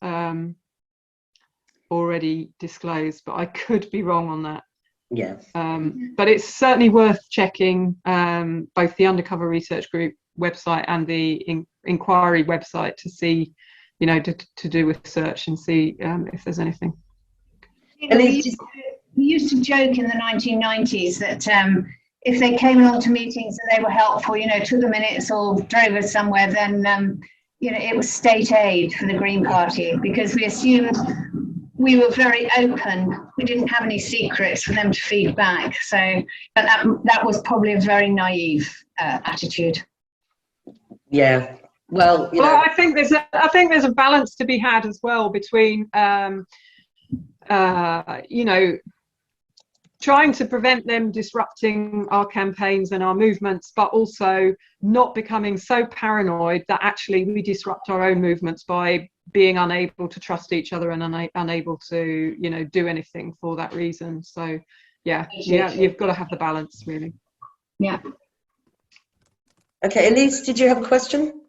already disclosed, but I could be wrong on that.
Yeah.
But it's certainly worth checking both the Undercover Research Group website and the inquiry website to see, to do research and see if there's anything.
We used to joke in the 1990s that if they came along to meetings and they were helpful, took the minutes or drove us somewhere, then it was state aid for the Green Party, because we assumed we were very open. We didn't have any secrets for them to feed back. So that was probably a very naive attitude.
Yeah. Well,
I think there's a balance to be had as well between trying to prevent them disrupting our campaigns and our movements, but also not becoming so paranoid that actually we disrupt our own movements by being unable to trust each other and unable to do anything for that reason. So you've got to have the balance, really.
Yeah.
Okay, Elise, did you have a question?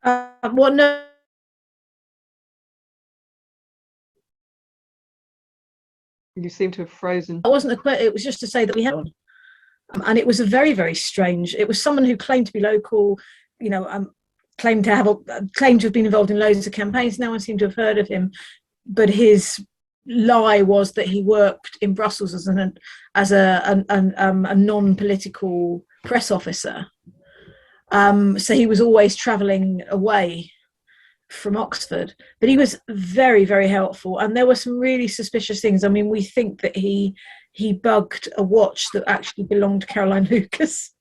Well, no.
You seem to have frozen.
It wasn't it was just to say that we had one. And it was a very, very strange. It was someone who claimed to be local, claimed to have been involved in loads of campaigns. No one seemed to have heard of him, but his lie was that he worked in Brussels as a non-political press officer. So he was always travelling away from Oxford, but he was very, very helpful. And there were some really suspicious things. I mean, we think that he bugged a watch that actually belonged to Caroline Lucas.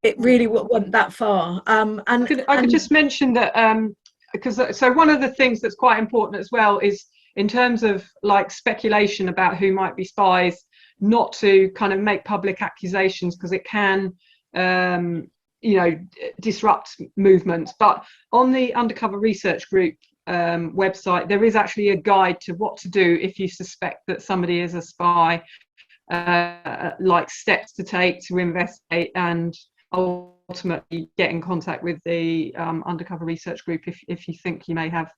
It really went that far. I could
just mention that because one of the things that's quite important as well is, in terms of like speculation about who might be spies, not to kind of make public accusations, because it can disrupt movements. But on the Undercover Research Group website, there is actually a guide to what to do if you suspect that somebody is a spy, like steps to take to investigate and ultimately get in contact with the undercover research group if you think you may have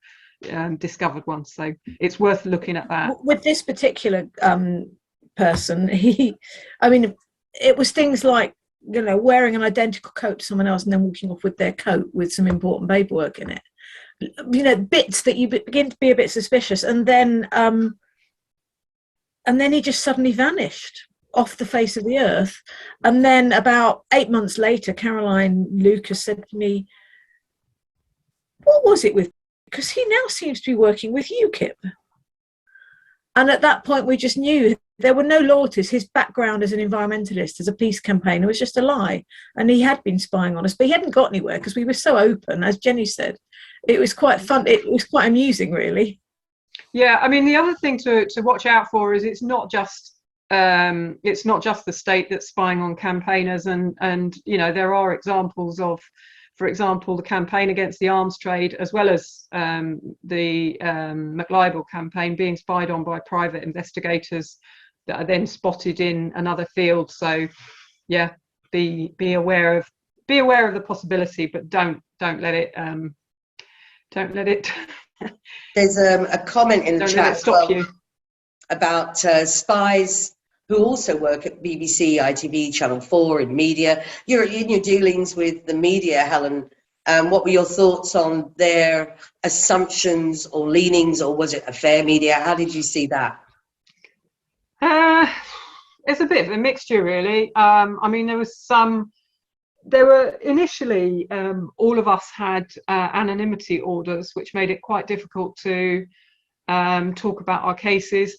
discovered one. So it's worth looking at that.
With this particular person, it was things like, wearing an identical coat to someone else and then walking off with their coat with some important paperwork in it. Bits that you begin to be a bit suspicious, and then he just suddenly vanished off the face of the earth. And then about 8 months later, Caroline Lucas said to me, "What was it with? Because he now seems to be working with UKIP." And at that point, we just knew there were no loyalties. His background as an environmentalist, as a peace campaigner, was just a lie. And he had been spying on us, but he hadn't got anywhere because we were so open. As Jenny said, it was quite fun. It was quite amusing, really.
Yeah, I mean, the other thing to watch out for is it's not just the state that's spying on campaigners, and there are examples of, for example, the campaign against the arms trade, as well as the McLibel campaign, being spied on by private investigators that are then spotted in another field. So, yeah, be aware of the possibility, but don't let it.
There's a comment in the chat
stop you
about spies who also work at BBC, ITV, Channel 4 in media. You're in your dealings with the media, Helen. What were your thoughts on their assumptions or leanings, or was it a fair media? How did you see that?
It's a bit of a mixture, really. I mean, there were initially, all of us had anonymity orders, which made it quite difficult to talk about our cases.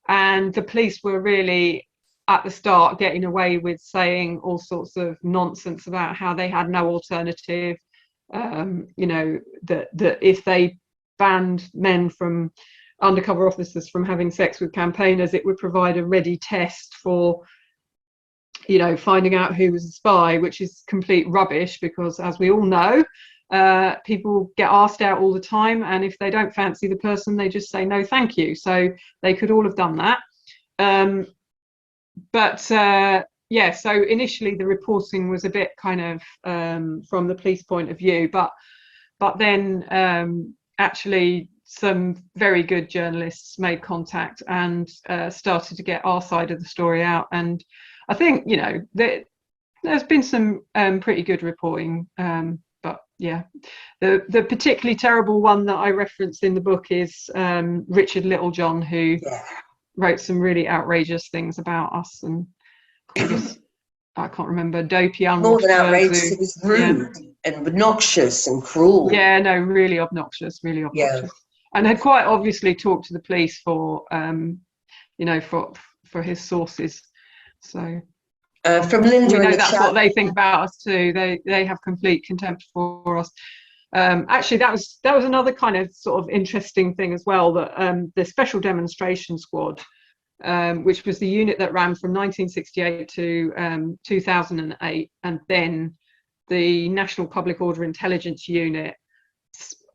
And the police were really, at the start, getting away with saying all sorts of nonsense about how they had no alternative. That if they banned men from undercover officers from having sex with campaigners, it would provide a ready test for, finding out who was a spy, which is complete rubbish because, as we all know, people get asked out all the time, and if they don't fancy the person, they just say no thank you. So they could all have done that. So initially the reporting was a bit kind of from the police point of view, but then actually some very good journalists made contact and started to get our side of the story out. And I think there's been some pretty good reporting. But yeah, the particularly terrible one that I referenced in the book is Richard Littlejohn, who wrote some really outrageous things about us and called us, I can't remember, dopey,
more than outrageous, it was rude and obnoxious and cruel.
Yeah, no, really obnoxious. Yeah. And had quite obviously talked to the police for his sources. So
from Linda,
we know that's what they think about us too. They have complete contempt for us. Actually, that was another kind of sort of interesting thing as well, that the Special Demonstration Squad, which was the unit that ran from 1968 to 2008, and then the National Public Order Intelligence Unit,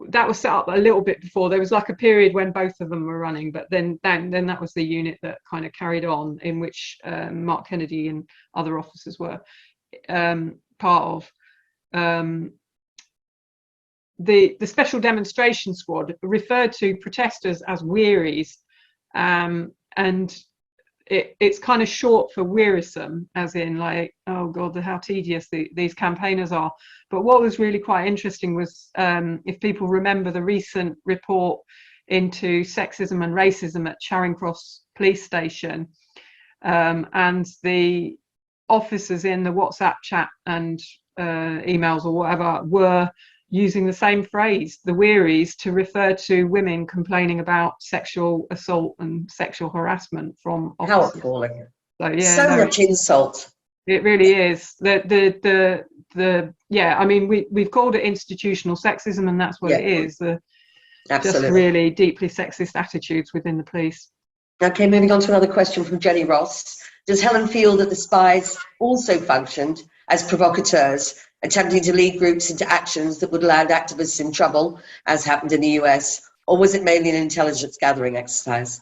that was set up a little bit before. There was like a period when both of them were running, but then that was the unit that kind of carried on, in which Mark Kennedy and other officers were part of. The Special Demonstration Squad referred to protesters as wearies, and it's kind of short for wearisome, as in like, oh God, how tedious these campaigners are. But what was really quite interesting was, if people remember the recent report into sexism and racism at Charing Cross Police Station, and the officers in the WhatsApp chat and emails or whatever were using the same phrase, the wearies, to refer to women complaining about sexual assault and sexual harassment from officers.
How appalling.
So
much insult.
It really is. I mean, we've called it institutional sexism, and that's what it is. Just really deeply sexist attitudes within the police.
Okay, moving on to another question from Jenny Ross. Does Helen feel that the spies also functioned as provocateurs attempting to lead groups into actions that would land activists in trouble, as happened in the US, or was it mainly an intelligence gathering exercise?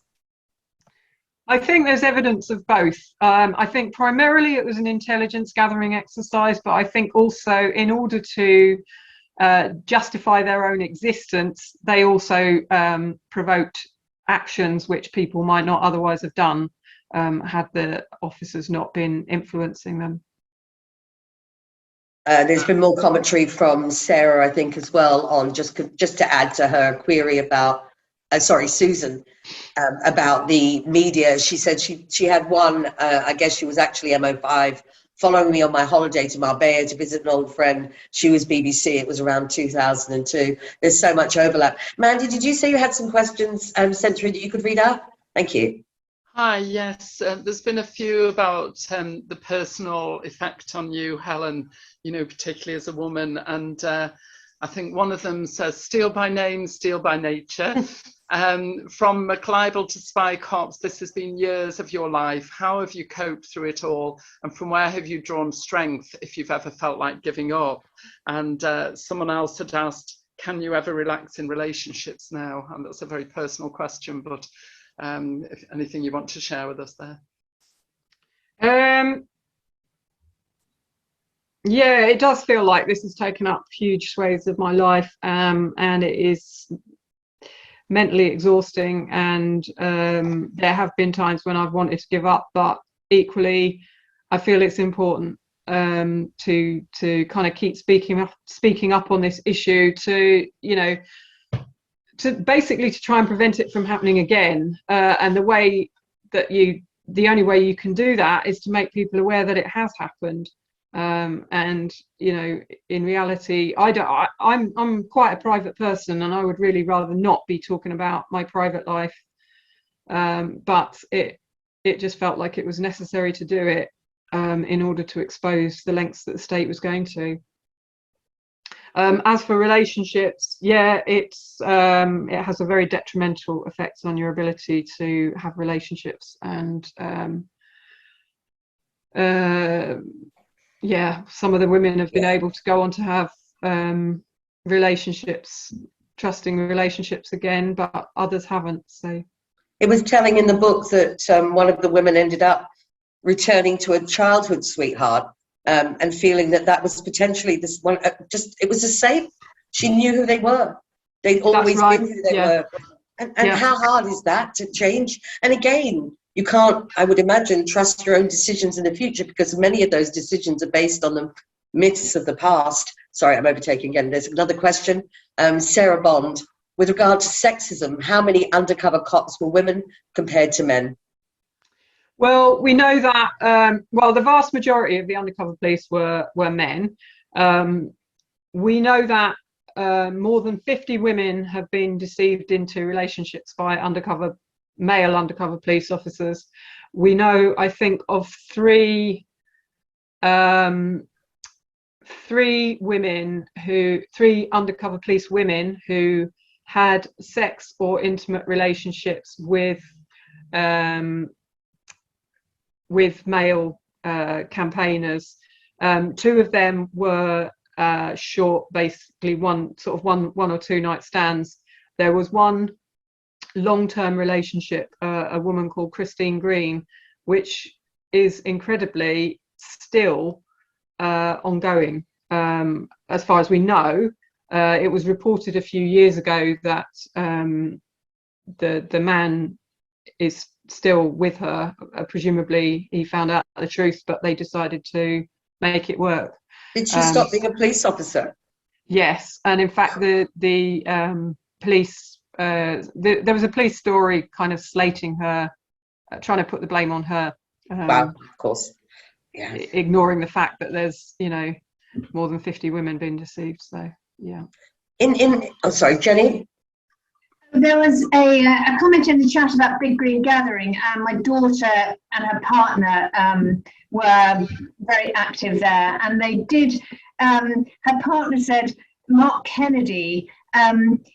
I think there's evidence of both. I think primarily it was an intelligence gathering exercise, but I think also in order to justify their own existence, they also provoked actions which people might not otherwise have done had the officers not been influencing them.
There's been more commentary from Sarah, I think, as well, on just to add to her query about, Susan, about the media. She said she had one, I guess she was actually MO5, following me on my holiday to Marbella to visit an old friend. She was BBC. It was around 2002. There's so much overlap. Mandy, did you say you had some questions sent through that you could read out? Thank you.
Hi, yes, there's been a few about the personal effect on you, Helen, you know, particularly as a woman. And I think one of them says, "Steel by name, steel by nature." From McLibel to Spycops, this has been years of your life. How have you coped through it all? And from where have you drawn strength if you've ever felt like giving up? And someone else had asked, can you ever relax in relationships now? And that's a very personal question, but if anything you want to share with us there.
Yeah, it does feel like this has taken up huge swathes of my life, and it is mentally exhausting, and there have been times when I've wanted to give up, but equally I feel it's important to kind of keep speaking up on this issue, to, you know, to basically to try and prevent it from happening again, and the only way you can do that is to make people aware that it has happened. And you know, in reality, I'm quite a private person, and I would really rather not be talking about my private life, but it just felt like it was necessary to do it in order to expose the lengths that the state was going to. As for relationships, yeah, it has a very detrimental effect on your ability to have relationships, and yeah, some of the women have been able to go on to have relationships, trusting relationships again, but others haven't. So
it was telling in the book that one of the women ended up returning to a childhood sweetheart, and feeling that was potentially this one. It was a safe. She knew who they were. They'd always been who they were. And how hard is that to change? And again, you can't, I would imagine, trust your own decisions in the future, because many of those decisions are based on the myths of the past. Sorry, I'm overtaking again. There's another question. Sarah Bond, with regard to sexism, how many undercover cops were women compared to men?
Well, we know that, the vast majority of the undercover police were men. We know that more than 50 women have been deceived into relationships by male undercover police officers. We know, I think, of three undercover police women who had sex or intimate relationships with male campaigners. Two of them were short, basically one or two night stands. There was one long-term relationship, a woman called Christine Green, which is incredibly still ongoing. As far as we know, it was reported a few years ago that the man is still with her. Presumably he found out the truth, but they decided to make it work.
Did she stop being a police officer?
Yes, and in fact the police, there was a police story kind of slating her, trying to put the blame on her.
Wow, of course. Yeah.
Ignoring the fact that there's, you know, more than 50 women being deceived. So yeah.
Oh, sorry, Jenny.
There was a comment in the chat about Big Green Gathering, and my daughter and her partner were very active there, and they did. Her partner said Mark Kennedy.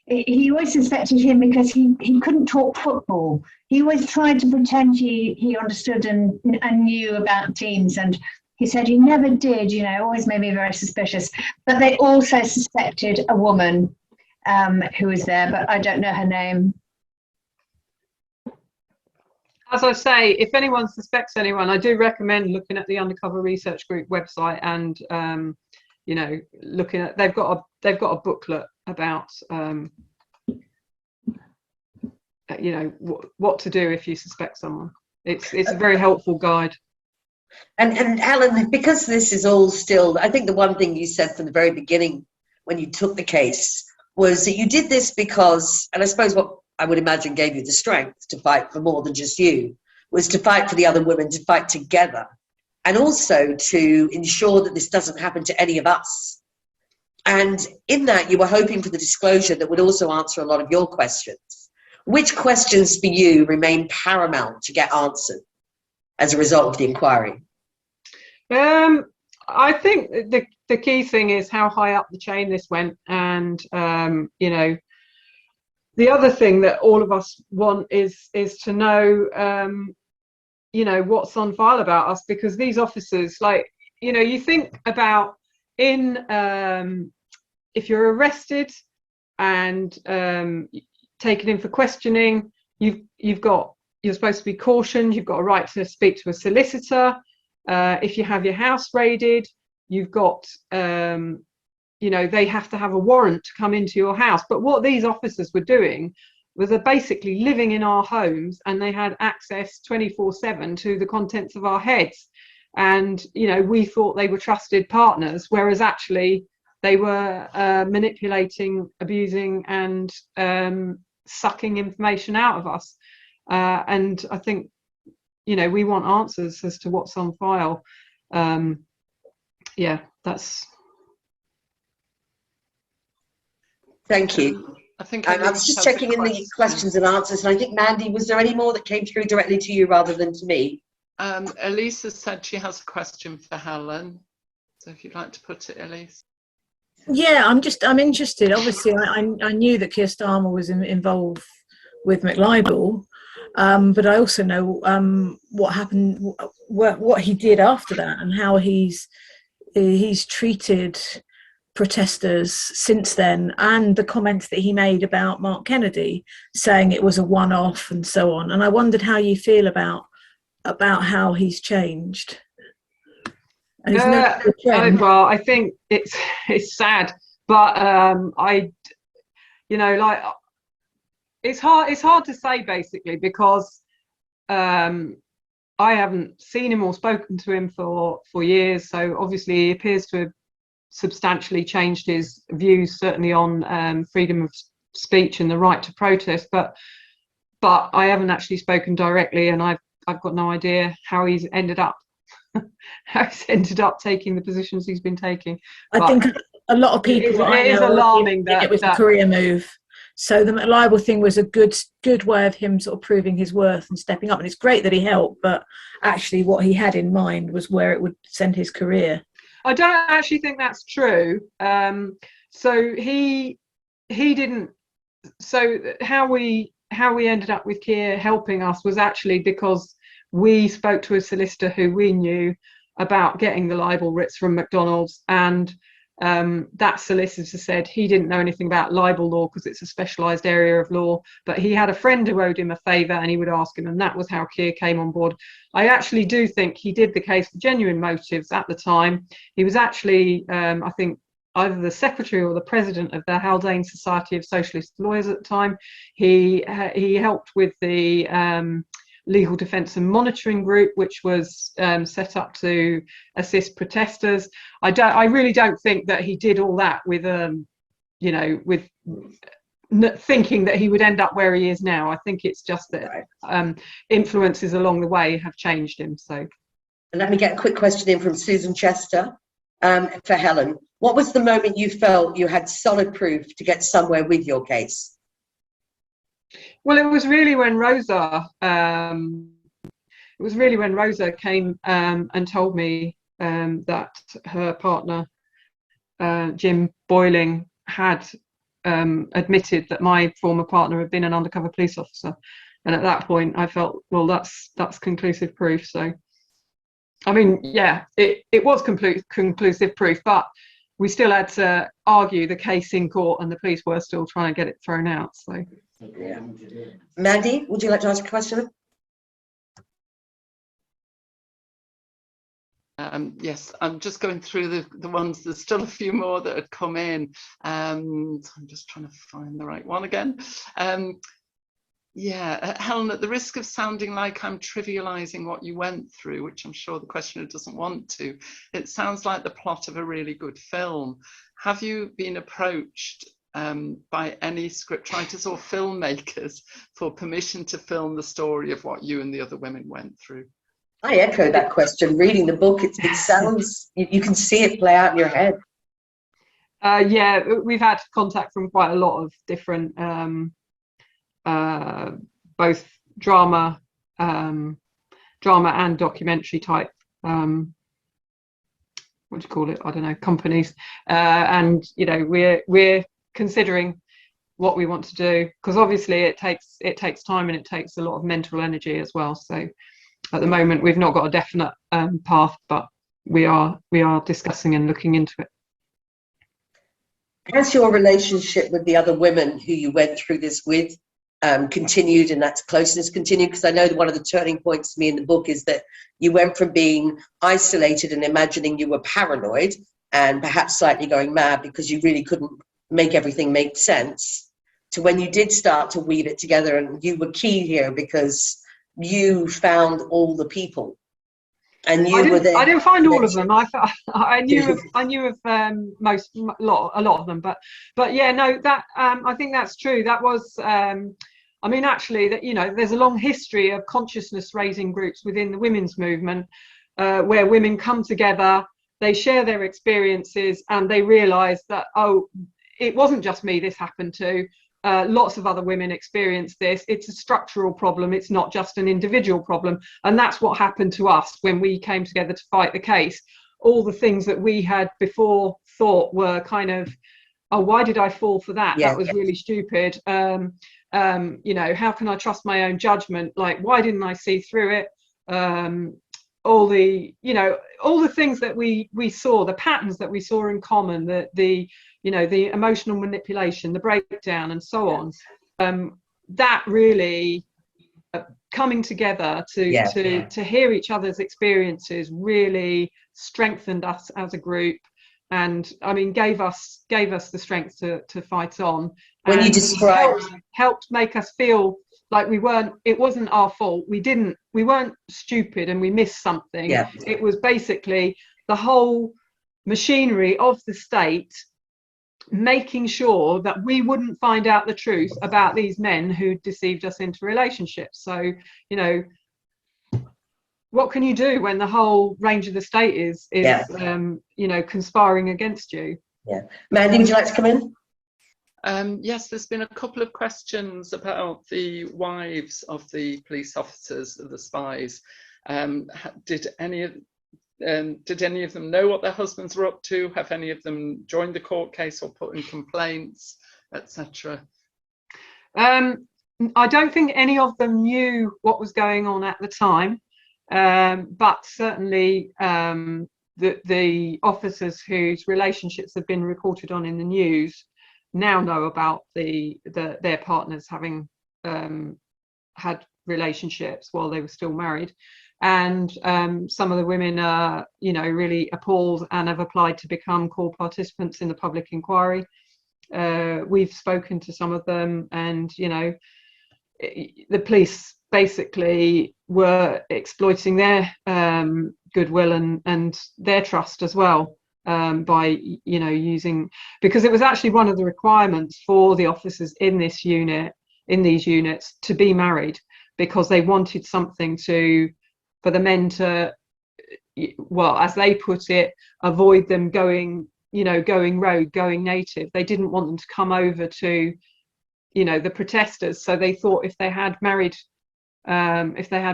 He always suspected him because he couldn't talk football. He always tried to pretend he understood and knew about teams, and he said, "You never did, you know, always made me very suspicious." But they also suspected a woman who was there, but I don't know her name.
As I say, if anyone suspects anyone, I do recommend looking at the Undercover Research Group website and you know, looking at, they've got a booklet about you know, what to do if you suspect someone. It's a very helpful guide.
And Helen, because this is all still, I think the one thing you said from the very beginning when you took the case was that you did this because, and I suppose what I would imagine gave you the strength to fight for more than just you, was to fight for the other women, to fight together, and also to ensure that this doesn't happen to any of us. And in that, you were hoping for the disclosure that would also answer a lot of your questions. Which questions for you remain paramount to get answered as a result of the inquiry?
I think the key thing is how high up the chain this went, and you know, the other thing that all of us want is to know, you know, what's on file about us, because these officers, like, you know, you think about if you're arrested and taken in for questioning, you're supposed to be cautioned. You've got a right to speak to a solicitor. If you have your house raided, you've got, you know, they have to have a warrant to come into your house. But what these officers were doing was they're basically living in our homes, and they had access 24/7 to the contents of our heads. And, you know, we thought they were trusted partners, whereas actually they were manipulating, abusing, and sucking information out of us. And I think, you know, we want answers as to what's on file. Yeah, that's.
Thank you. I was just checking in the questions and answers, and I think, Mandy, was there any more that came through directly to you rather than to me?
Elise has said she has a question for Helen. So if you'd like to put it, Elise.
Yeah, I'm interested. Obviously, I knew that Keir Starmer was involved with McLibel, but I also know what happened, what he did after that, and how he's treated protesters since then, and the comments that he made about Mark Kennedy, saying it was a one-off and so on. And I wondered how you feel about how he's changed. And
well, I think it's sad, but you know, like, it's hard to say, basically, because I haven't seen him or spoken to him for years. So obviously he appears to have substantially changed his views, certainly on freedom of speech and the right to protest. But I haven't actually spoken directly, and I've got no idea how he's ended up taking the positions he's been taking.
I think a lot of people,
it is alarming that
it was a career move. So the McLibel thing was a good way of him sort of proving his worth and stepping up. And it's great that he helped, but actually what he had in mind was where it would send his career.
I don't actually think that's true. So he didn't. So how we ended up with Keir helping us was actually because we spoke to a solicitor who we knew about getting the libel writs from McDonald's, and that solicitor said he didn't know anything about libel law because it's a specialised area of law, but he had a friend who owed him a favour and he would ask him, and that was how Keir came on board. I actually do think he did the case for genuine motives at the time. He was actually, I think, either the secretary or the president of the Haldane Society of Socialist Lawyers at the time. He helped with the Legal Defence and Monitoring Group, which was set up to assist protesters. I really don't think that he did all that with, you know, with thinking that he would end up where he is now. I think it's just that influences along the way have changed him. So,
and let me get a quick question in from Susan Chester for Helen. What was the moment you felt you had solid proof to get somewhere with your case?
Well, it was really when Rosa. Came and told me that her partner, Jim Boyling, had admitted that my former partner had been an undercover police officer, and at that point, I felt, well, that's conclusive proof. So, I mean, yeah, it was conclusive proof, but we still had to argue the case in court, and the police were still trying to get it thrown out. So,
yeah. Mandy, would you like to ask a question?
Yes, I'm just going through the ones. There's still a few more that had come in. I'm just trying to find the right one again. Yeah, Helen, at the risk of sounding like I'm trivializing what you went through, which I'm sure the questioner doesn't want to, it sounds like the plot of a really good film. Have you been approached by any scriptwriters or filmmakers for permission to film the story of what you and the other women went through?
I echo that question. Reading the book, it sounds, you can see it play out in your head.
yeah, we've had contact from quite a lot of different, both drama and documentary type, what do you call it? I don't know, companies. And, you know, we're considering what we want to do, because obviously it takes time, and it takes a lot of mental energy as well. So at the moment, we've not got a definite path, but we are discussing and looking into it.
Has your relationship with the other women who you went through this with continued, and that closeness continued? Because I know that one of the turning points to me in the book is that you went from being isolated and imagining you were paranoid and perhaps slightly going mad because you really couldn't make everything make sense, to when you did start to weave it together. And you were key here because you found all the people, and you were there.
I didn't find all of them. I knew of a lot of them, but yeah, no, that I think that's true. That was I mean, actually, that, you know, there's a long history of consciousness raising groups within the women's movement, where women come together, they share their experiences, and they realise that, oh, it wasn't just me this happened to. Lots of other women experience this. It's a structural problem. It's not just an individual problem. And that's what happened to us when we came together to fight the case. All the things that we had before thought were kind of, oh, why did I fall for that?
Yeah.
That was really stupid. You know, how can I trust my own judgment? Like, why didn't I see through it? All the, you know, all the things that we saw, the patterns that we saw in common, the you know, the emotional manipulation, the breakdown, and so on. That really coming together to hear each other's experiences really strengthened us as a group, and I mean gave us the strength to fight on.
When
and
you described,
helped make us feel like it wasn't our fault. We weren't stupid and we missed something.
Yeah.
It was basically the whole machinery of the state making sure that we wouldn't find out the truth about these men who deceived us into relationships. So, you know, what can you do when the whole range of the state is you know, conspiring against you? Yeah.
Mandy, would you like to come in?
Yes, there's been a couple of questions about the wives of the police officers, the spies. Did any of them know what their husbands were up to? Have any of them joined the court case or put in complaints, etc.?
I don't think any of them knew what was going on at the time, but certainly the officers whose relationships have been reported on in the news now know about their partners having had relationships while they were still married. And some of the women are, you know, really appalled and have applied to become core participants in the public inquiry. We've spoken to some of them, and, you know, the police basically were exploiting their goodwill and their trust as well, by, you know, using, because it was actually one of the requirements for the officers in these units to be married, because they wanted something for the men to, well, as they put it, avoid them going rogue, going native. They didn't want them to come over to, you know, the protesters. So they thought if they had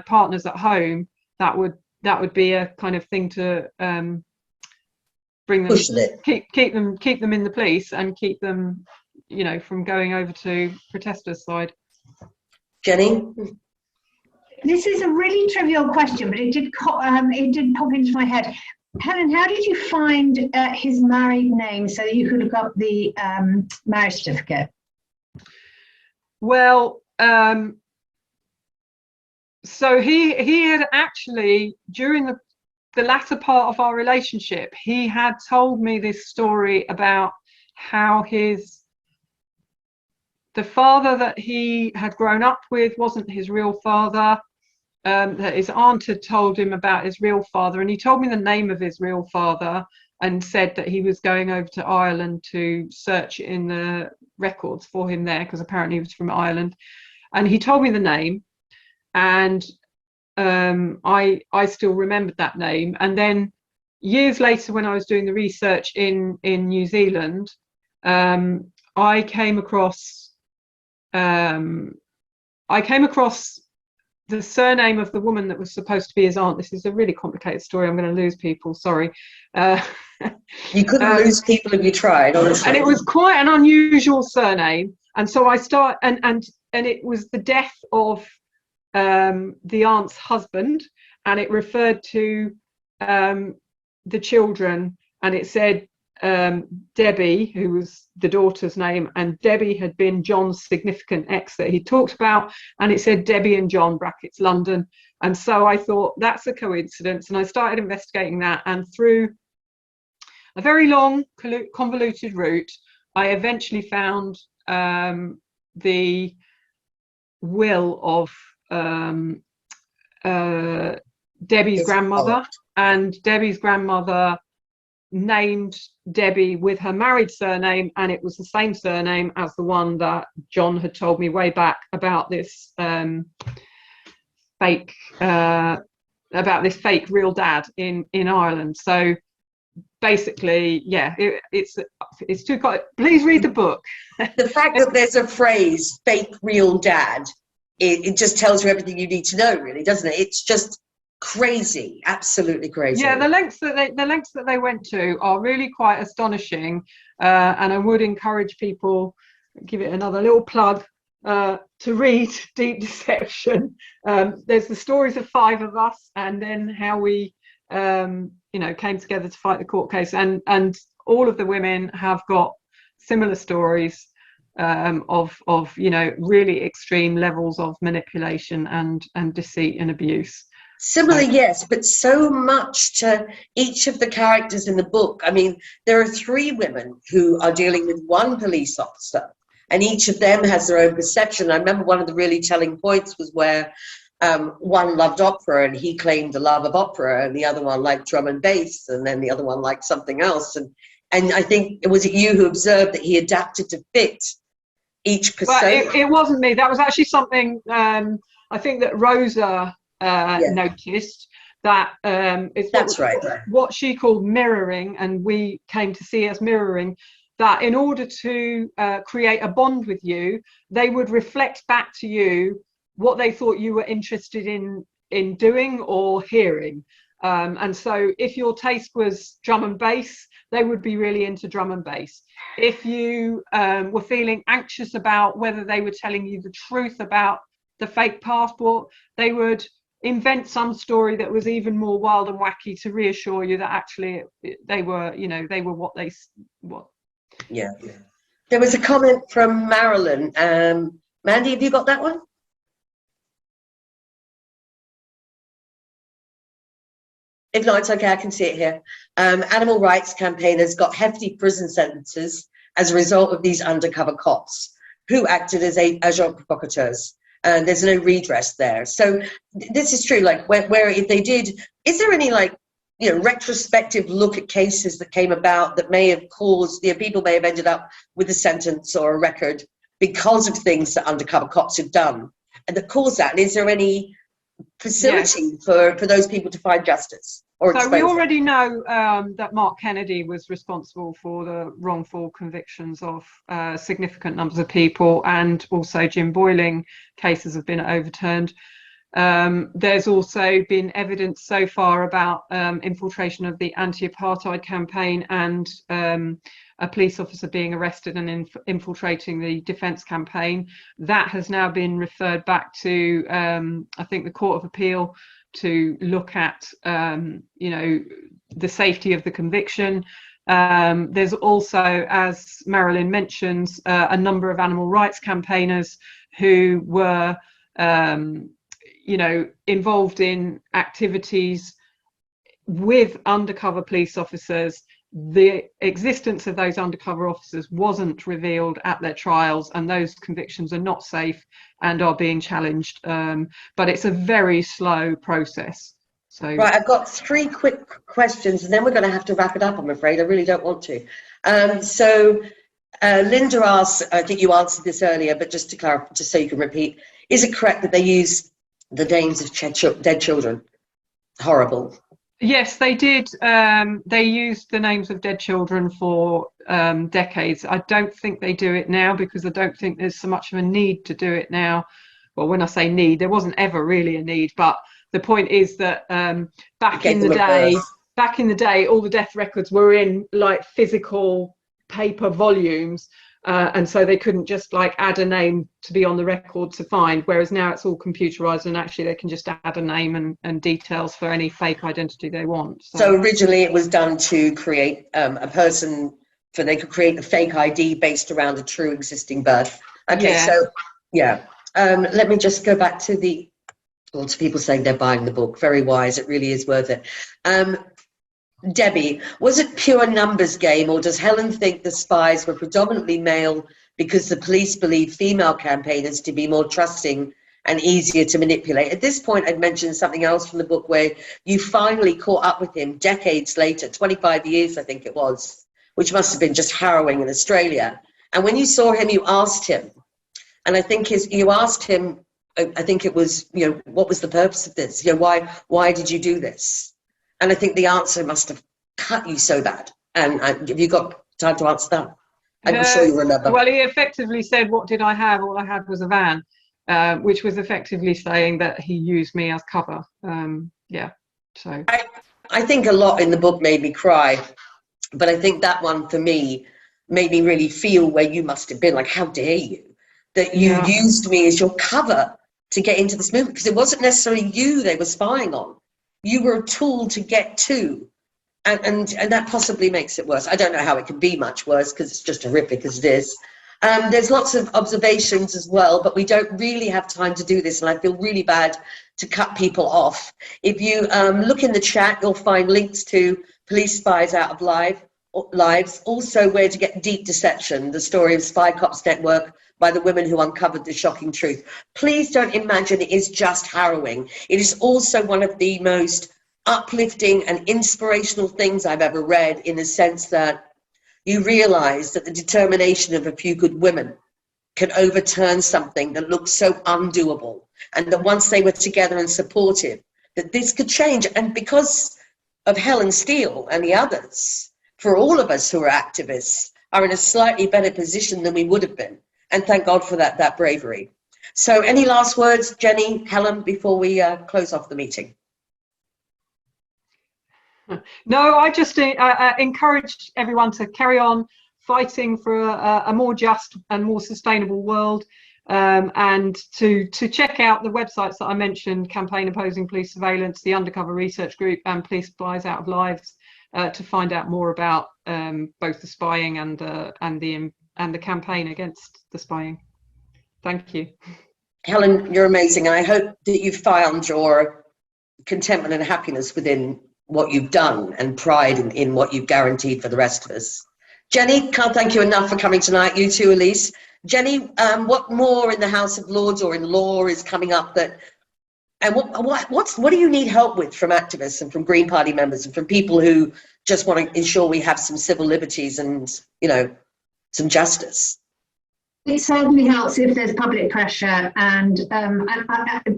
partners at home, that would be a kind of thing to bring them, keep them in the police and keep them, you know, from going over to protesters' side.
Jenny?
This is a really trivial question, but it did pop into my head. Helen, how did you find his married name so that you could look up the marriage certificate?
Well, so he had actually, during the latter part of our relationship, he had told me this story about how the father that he had grown up with wasn't his real father, that his aunt had told him about his real father, and he told me the name of his real father and said that he was going over to Ireland to search in the records for him there, because apparently he was from Ireland. And he told me the name, and I still remembered that name. And then years later, when I was doing the research in New Zealand, I came across the surname of the woman that was supposed to be his aunt. This is a really complicated story. I'm going to lose people. Sorry.
You couldn't lose people if you tried, honestly.
And it was quite an unusual surname. And so I and it was the death of the aunt's husband, and it referred to the children, and it said Debbie, who was the daughter's name, and Debbie had been John's significant ex that he talked about, and it said Debbie and John brackets London. And so I thought that's a coincidence, and I started investigating that, and through a very long convoluted route I eventually found the will of Debbie's grandmother, and Debbie's grandmother named Debbie with her married surname, and it was the same surname as the one that John had told me way back about this fake real dad in Ireland. So basically, yeah, it's too. Please read the book.
The fact that there's a phrase "fake real dad," it just tells you everything you need to know, really, doesn't it? It's just crazy, absolutely crazy.
Yeah, the lengths that they went to are really quite astonishing, and I would encourage people, give it another little plug, to read Deep Deception. There's the stories of 5 of us, and then how we came together to fight the court case, and all of the women have got similar stories of really extreme levels of manipulation and deceit and abuse.
Similar, yes, but so much to each of the characters in the book. I mean, there are 3 women who are dealing with 1 police officer, and each of them has their own perception. I remember one of the really telling points was where one loved opera, and he claimed the love of opera, and the other one liked drum and bass, and then the other one liked something else. And I think, was it you who observed that he adapted to fit each persona?
Well, it wasn't me. That was actually something I think that Rosa noticed, that it's what she called mirroring, and we came to see as mirroring, that in order to create a bond with you, they would reflect back to you what they thought you were interested in doing or hearing. And so if your taste was drum and bass, they would be really into drum and bass. If you were feeling anxious about whether they were telling you the truth about the fake passport, they would invent some story that was even more wild and wacky to reassure you that actually they were what they what.
Yeah. There was a comment from Marilyn. Mandy, have you got that one? If not, it's okay, I can see it here. Animal rights campaigners got hefty prison sentences as a result of these undercover cops who acted as agent provocateurs. There's no redress there. So this is true, like where if they did, is there any retrospective look at cases that came about that may have caused, people may have ended up with a sentence or a record because of things that undercover cops have done and that caused that? And is there any facility for those people to find justice?
So we already know that Mark Kennedy was responsible for the wrongful convictions of significant numbers of people, and also Jim Boyling cases have been overturned. There's also been evidence so far about infiltration of the anti-apartheid campaign and a police officer being arrested and infiltrating the defence campaign. That has now been referred back to, I think, the Court of Appeal to look at, you know, the safety of the conviction. There's also, as Marilyn mentions, a number of animal rights campaigners who were you know, involved in activities with undercover police officers. The existence of those undercover officers wasn't revealed at their trials, and those convictions are not safe and are being challenged. But it's a very slow process. So
right, I've got 3 quick questions, and then we're going to have to wrap it up, I'm afraid. I really don't want to. Linda asks, I think you answered this earlier, but just to clarify, just so you can repeat, is it correct that they use the names of dead children? Horrible.
yes, they did. They used the names of dead children for decades. I don't think they do it now, because I don't think there's so much of a need to do it now. Well, when I say need, there wasn't ever really a need, but the point is that back in the day, all the death records were in like physical paper volumes. And so they couldn't just like add a name to be on the record to find, whereas now it's all computerized, and actually they can just add a name and details for any fake identity they want.
So originally it was done to create a person, so they could create a fake ID based around a true existing birth. Okay,
Yeah.
so yeah, let me just go back to lots of people saying they're buying the book. Very wise, it really is worth it. Debbie, was it pure numbers game, or does Helen think the spies were predominantly male because the police believe female campaigners to be more trusting and easier to manipulate? At this point, I'd mentioned something else from the book where you finally caught up with him decades later, 25 years, I think it was, which must have been just harrowing in Australia. And when you saw him, you asked him, and I think you asked him, I think it was, you know, what was the purpose of this? You know, why did you do this? And I think the answer must have cut you so bad. And have you got time to answer that? I'm sure you remember.
Well, he effectively said, what did I have? All I had was a van, which was effectively saying that he used me as cover. Yeah, so.
I think a lot in the book made me cry, but I think that one for me made me really feel where you must have been, like, how dare you? That you used me as your cover to get into this movement, because it wasn't necessarily you they were spying on. You were a tool to get to, and that possibly makes it worse. I don't know how it can be much worse, because it's just horrific as it is. There's lots of observations as well, but we don't really have time to do this, and I feel really bad to cut people off. If you look in the chat, you'll find links to Police Spies Out of Lives, also Where to Get Deep Deception, the story of Spycops Network by the women who uncovered the shocking truth. Please don't imagine it is just harrowing. It is also one of the most uplifting and inspirational things I've ever read, in the sense that you realize that the determination of a few good women can overturn something that looks so undoable, and that once they were together and supportive, that this could change. And because of Helen Steel and the others, for all of us who are activists, are in a slightly better position than we would have been. And thank God for that bravery. So any last words, Jenny, Helen, before we close off the meeting?
No, I just encourage everyone to carry on fighting for a more just and more sustainable world, and to check out the websites that I mentioned: Campaign Opposing Police Surveillance, the Undercover Research Group, and Police Spies Out of Lives, to find out more about both the spying and the campaign against the spying. Thank you. Helen,
you're amazing, and I hope that you've found your contentment and happiness within what you've done, and pride in what you've guaranteed for the rest of us. Jenny, can't thank you enough for coming tonight. You too, Elise. Jenny, what more in the House of Lords or in law is coming up and what do you need help with from activists and from Green Party members and from people who just want to ensure we have some civil liberties and, you know, some justice?
It certainly helps if there's public pressure, and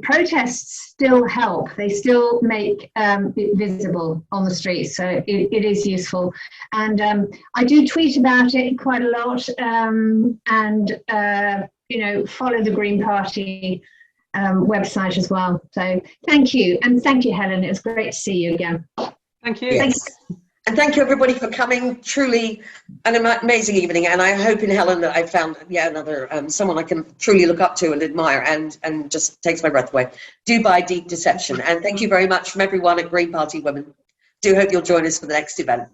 protests still help. They still make it visible on the streets, so it is useful. And I do tweet about it quite a lot, and you know, follow the Green Party website as well. So thank you. And thank you, Helen. It was great to see you again.
Thank you.
Yes. And thank you everybody for coming. Truly an amazing evening. And I hope in Helen that I found another someone I can truly look up to and admire, and just takes my breath away. Do buy Deep Deception. And thank you very much from everyone at Green Party Women. Do hope you'll join us for the next event.